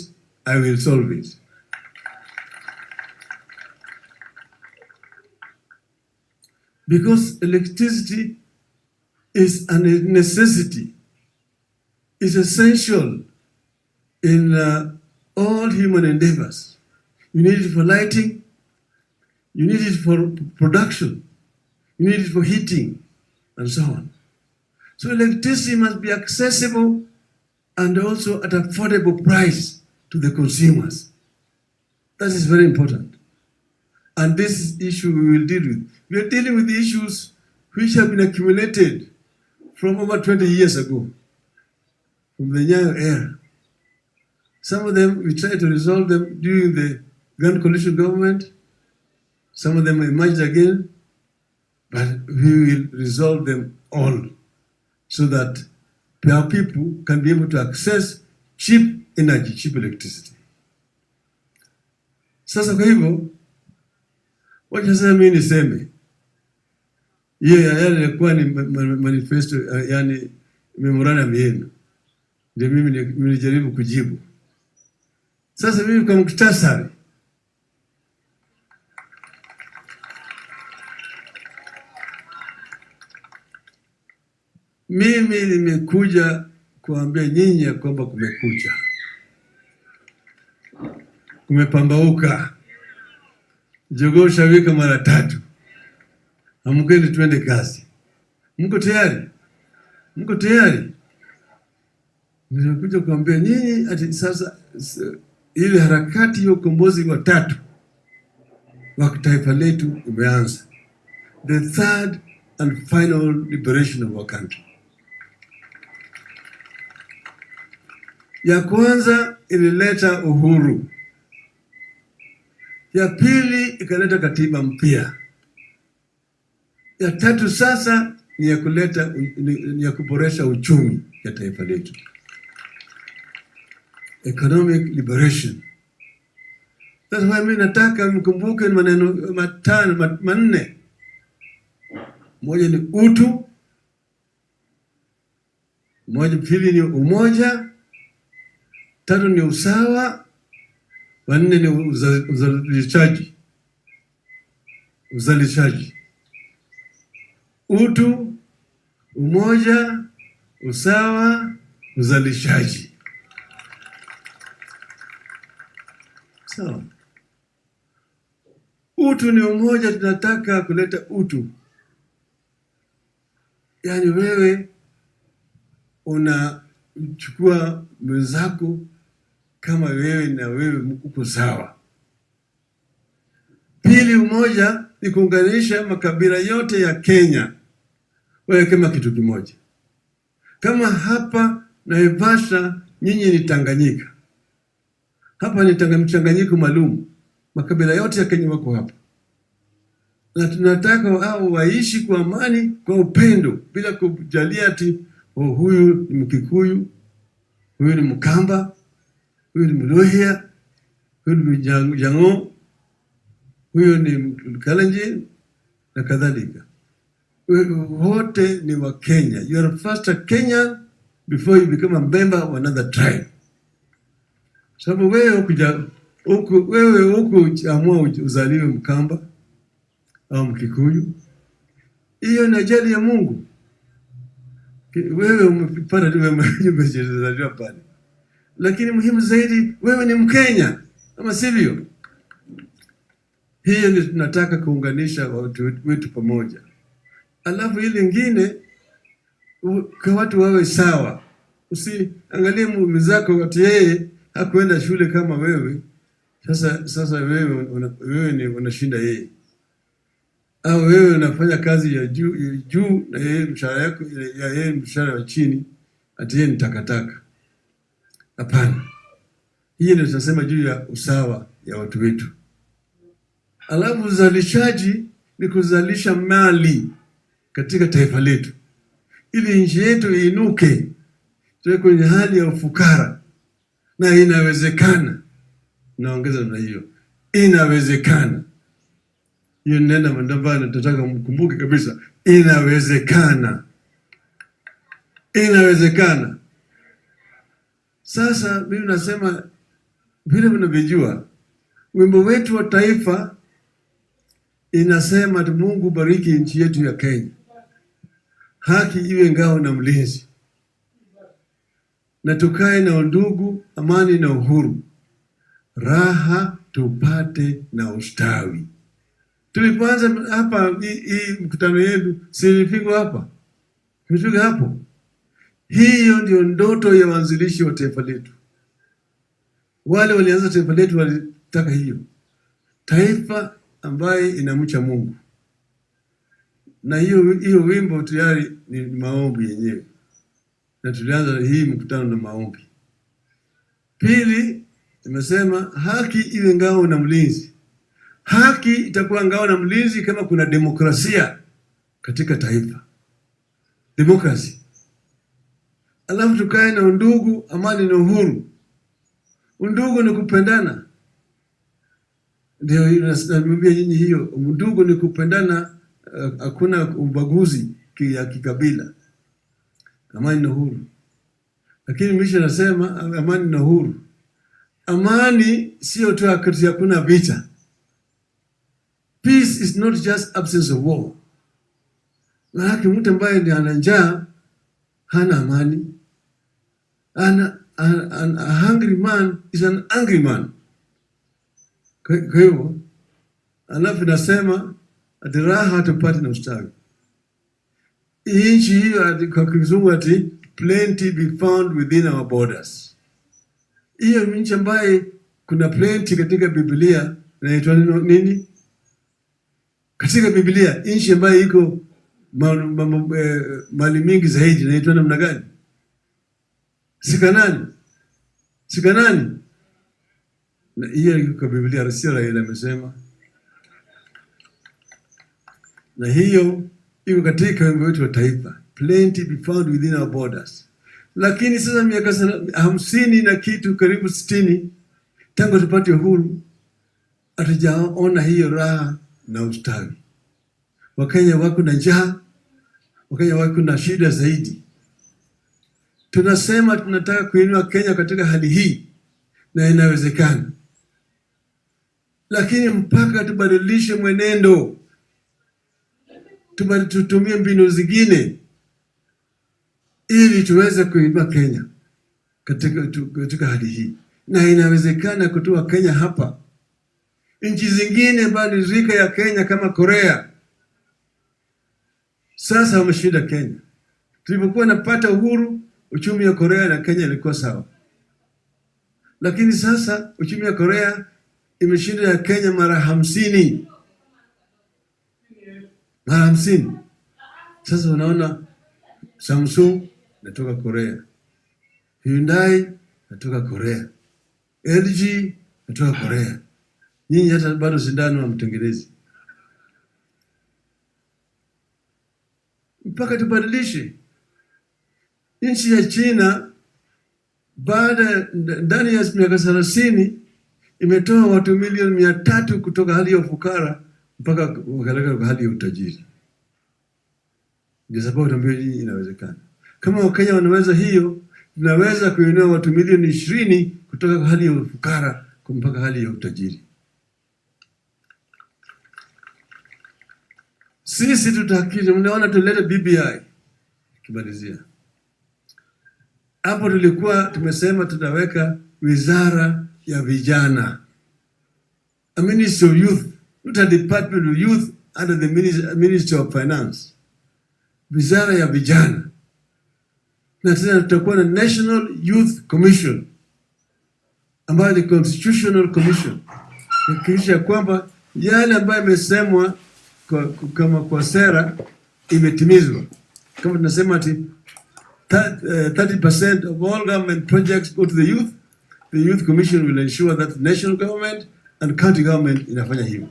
I will solve it. Because electricity is a necessity, is essential in all human endeavors. You need it for lighting, you need it for production, you need it for heating, and so on. So electricity must be accessible and also at affordable price to the consumers. That is very important. And this issue we will deal with. We are dealing with the issues which have been accumulated from over 20 years ago, from the Nyayo era. Some of them, we tried to resolve them during the Grand Coalition government. Some of them emerged again, but we will resolve them all so that our people can be able to access cheap energy, cheap electricity. Sasa kwa hivyo, wacha sasa mimi niseme, yale yalikuwa ni manifesto, yani memorandum yenu, ndio mimi nilijaribu kujibu. Sasa mimi kwa mukhtasari, mimi nimekuja kuambia nyinyi ya kwamba kumekucha, kumepambauka, jogoo shawika mara 3. Amkeni tuende kazi. Mko tayari? Mko tayari? Nimekuja kuambia nyinyi ati sasa ile harakati ya ukombozi wa 3 wa taifa letu imeanza. The third and final liberation of our country. Ya kwanza ilileta uhuru. Ya pili ikaleta katiba mpya. Ya 3 sasa ni ya kuboresha uchumi ya taifa letu. Economic liberation. That's why mimi nataka mkumbuke maneno manne. Moja ni utu. Pili ni umoja. 3 ni usawa. 4 ni uzalishaji. Utu, umoja, usawa, uzalishaji. Sawa. Utu ni umoja, tunataka kuleta utu. Yaani wewe unachukua mwenzako kama wewe na wewe mko sawa. Pili, umoja ni kuunganisha makabila yote ya Kenya wewe kama kitu kimoja. Kama hapa Naivasha nyinyi ni Tanganyika. Hapa ni mchanganyiko maalum. Makabila yote ya Kenya wako hapa. Na tunataka hao waishi kwa amani, kwa upendo, bila kujalia ati huyu ni Mkikuyu, huyu ni Mkamba, huyu ni Mluhya, huyu ni Jango, huyu ni Kalenjin na kadhalika. Wote ni wa Kenya. You are first a Kenyan before you become a member of another tribe. Sababu wewe huku amua uzaliwe Mkamba au Mkikuyu, hiyo ni ajali ya Mungu. Wewe umepata umezaliwa pale. Lakini muhimu zaidi, wewe ni Mkenya, kama sivyo? Hiyo ndio tunataka kuunganisha watu wetu pamoja. Alafu ile nyingine, kwa watu wawe sawa. Usiangalie mwenzako ati yeye hakuenda shule kama wewe, Sasa wewe ni unashinda yeye, au wewe unafanya kazi ya juu na yeye mshahara yako ya yeye mshahara wa chini, ati yeye ni takataka? Hapana, hiyo ndio tunasema juu ya usawa ya watu wetu. Alafu uzalishaji ni kuzalisha mali katika taifa letu, ili nchi yetu iinuke, tuwe kwenye hali ya ufukara, na inawezekana. Naongeza na hiyo, inawezekana. Hiyo nenda mandamba, nataka mkumbuke kabisa, inawezekana. Inawezekana. Sasa mimi nasema vile mnavyojua, wimbo wetu wa taifa inasema Mungu bariki nchi yetu ya Kenya, haki iwe ngao na mlinzi, na tukae na undugu, amani na uhuru, raha tupate na ustawi. Tulipoanza hapa hii mkutano yetu, silifika hapa, tumefika hapo. Hiyo ndio ndoto ya waanzilishi wa taifa letu. Wale walianza taifa letu walitaka hiyo, taifa ambaye inamcha Mungu. Na hiyo wimbo tayari ni maombi yenyewe, na tulianza hii mkutano na maombi. Pili, imesema haki iwe ngao na mlinzi. Haki itakuwa ngao na mlinzi kama kuna demokrasia katika taifa, demokrasi. Alafu tukae na undugu, amani na uhuru. Undugu ni kupendana, ndio naambia nyinyi hiyo. Undugu ni kupendana, hakuna ubaguzi ya kikabila. Amani na uhuru. Lakini mwisho nasema amani na uhuru. Amani sio tu wakati hakuna vita. Peace is not just absence of war. Maana mtu ambaye ndiye ana njaa hana amani. A hungry man is an angry man. Kwa hivyo, alafu nasema ati raha tupate na ustawi. Nchi hiyo kwa kizungu ati plenty be found within our borders. Hiyo nchi ambaye kuna plenty katika Biblia inaitwa nini? Katika Biblia nchi ambayo iko mali mingi zaidi inaitwa namna gani? Sikanani. Na hiyo iko kwa Biblia, sio Raila amesema. Na hiyo iko katika wimbo wetu wa taifa, plenty be found within our borders. Lakini sasa miaka 50 na kitu, karibu 60 tangu tupate uhuru, hatujaona hiyo raha na ustawi. Wakenya wako na njaa, Wakenya wako na shida zaidi. Tunasema tunataka kuinua Kenya katika hali hii, na inawezekana. Lakini mpaka tubadilishe mwenendo, tutumie mbinu zingine ili tuweze kuinua Kenya katika hali hii. Na inawezekana kutoa Kenya hapa. Nchi zingine bali rika ya Kenya kama Korea sasa wameshinda Kenya. Tulipokuwa napata uhuru, uchumi wa Korea na Kenya ilikuwa sawa. Lakini sasa uchumi wa Korea imeshinda ya Kenya mara 50. Mara 50. Sasa unaona Samsung natoka Korea, Hyundai natoka Korea, LG natoka Korea. Nyinyi hata bado sindano hamtengenezi. Mpaka tubadilishe. Nchi ya China ndani ya miaka 30 imetoa watu milioni 300 kutoka hali ya ufukara mpaka wakaleka hali ya utajiri. Ndio sababu tuambie hii inawezekana. Kama Wakenya wanaweza hiyo, tunaweza kuinua watu milioni 20 kutoka hali ya ufukara mpaka hali ya utajiri. Sisi tutahakikisha, mnaona tuleta BBI. Kimalizia. Hapo tulikuwa tumesema tutaweka wizara ya vijana. A Ministry of Youth, not a Department of Youth under the Ministry of Finance. Wizara ya vijana. Na tena tutakuwa na National Youth Commission. ambayo ni Constitutional Commission, kuhakikisha kwamba yale ambayo yamesemwa kwa sera imetimizwa. Kama tunasema ati 30% of all government projects go to the youth. The Youth Commission will ensure that the national government and county government inafanya hivyo.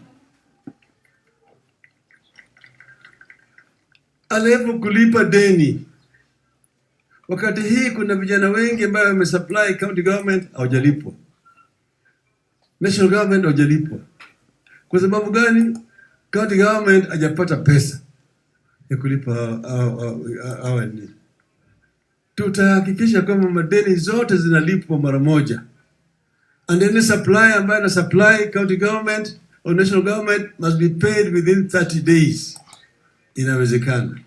Alafu kulipa deni. Wakati hii kuna vijana wengi ambao wamesupply county government hawajalipwa. National government hawajalipwa. Kwa sababu gani? County government hajapata pesa ya kulipa hawa ni. Tutahakikisha kwamba madeni zote zinalipwa mara moja. And any supply ambayo na supply county government or national government must be paid within 30 days. Inawezekana.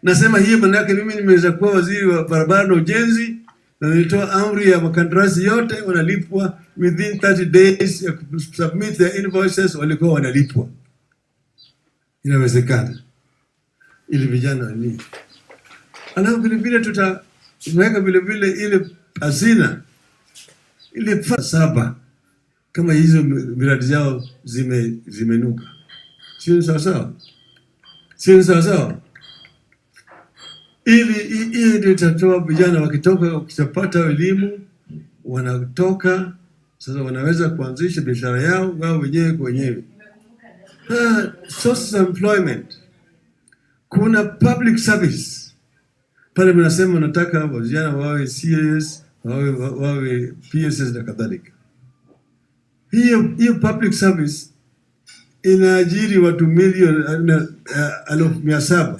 Nasema hiyo maana yake mimi nimeweza kuwa waziri wa barabara na ujenzi na nilitoa amri ya makandarasi yote wanalipwa within 30 days ya submit their invoices, walikuwa wanalipwa. Inawezekana. Ili vijana ni. Alafu vile vile tutaweka vile vile ile hazina ile 7 kama hizo miradi zao zimenuka. Sio sawa? Sio sawa? Ili ndio itatoa vijana wakipata elimu wanatoka sasa wanaweza kuanzisha biashara yao wao wenyewe kwa wenyewe. Sources of employment. Kuna public service. Pale mnasema nataka vijana wawe CS, wawe PSS na kadhalika. Hiyo public service inaajiri watu milioni 700,000.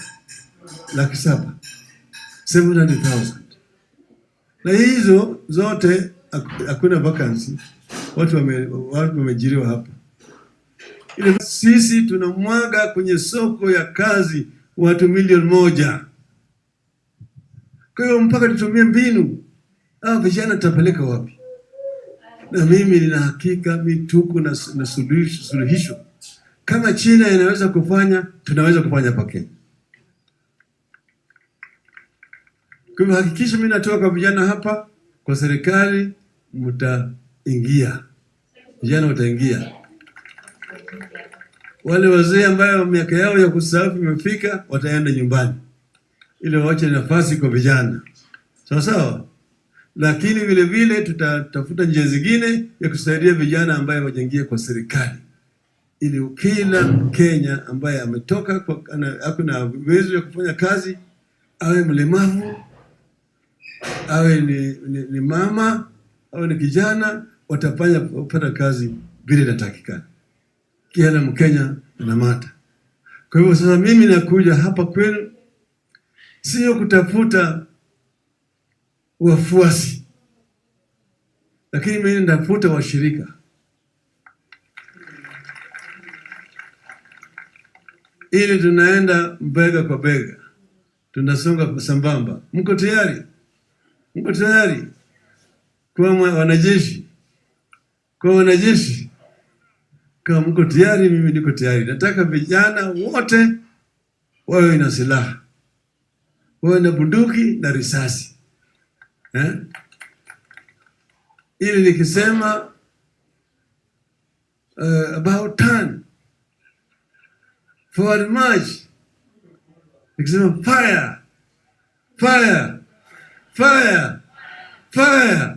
700,000. Na hizo zote hakuna vacancy. Watu wameajiriwa hapa. Ile sisi tunamwaga kwenye soko ya kazi watu milioni 1. Kwa hiyo mpaka tutumie mbinu. Vijana tutapeleka wapi? Na mimi nina hakika tuko na suluhisho. Kama China inaweza kufanya, tunaweza kufanya hapa Kenya. Kwa hivyo hakikisha mimi natoa kwa vijana hapa, kwa serikali mtaingia. Vijana wataingia. Wale wazee ambao miaka yao ya kustaafu imefika wataenda nyumbani. Ili waache nafasi kwa vijana. Sawa? Lakini vile vile tutatafuta njia zingine ya kusaidia vijana ambao wajaingia kwa serikali. Ili kila Kenya ambaye ametoka ako na uwezo ya kufanya kazi, awe mlemavu, awe ni mama, awe ni kijana, watapata kazi vile inatakikana. Kila Mkenya anamata. Kwa hivyo sasa mimi nakuja hapa kwenu sio kutafuta wafuasi, lakini mimi natafuta washirika. Ili tunaenda bega kwa bega, tunasonga sambamba. Mko tayari? Mko tayari kwa wanajeshi? Kwa wanajeshi, kama mko tayari, mimi niko tayari. Nataka vijana wote wawe na silaha, wawe na bunduki na risasi. Ili nikisema about turn, forward march, nikisema fire, fire, fire, fire,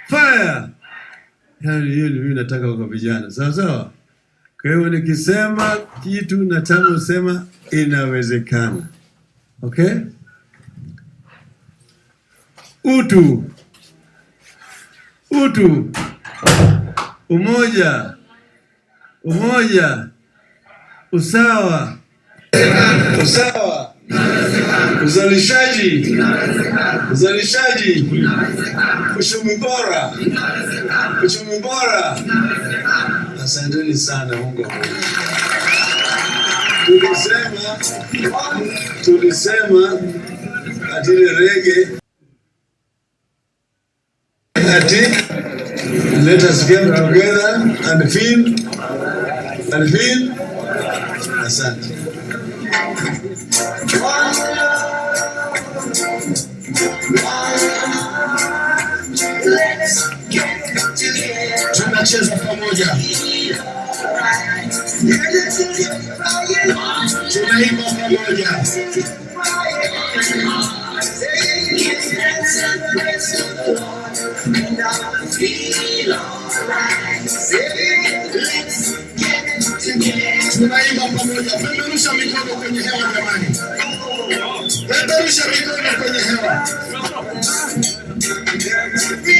fire. Hiyo ni mimi nataka kwa vijana. Sawa? Kwa hiyo nikisema kitu nataka usema inawezekana. Okay? Utu, umoja, usawa, uzalishaji, uchumi bora. Asanteni sana, Mungu awabariki. Tulisema atile rege let us get together and feel. Asante. tunacheza pamoja. Tunaimba pamoja. Tunaimba pamoja. Peperusha mikono kwenye hewa jamani. Peperusha mikono kwenye hewa.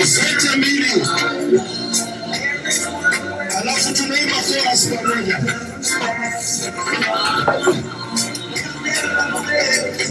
Zote mbili. Alafu tunaimba chorus pamoja.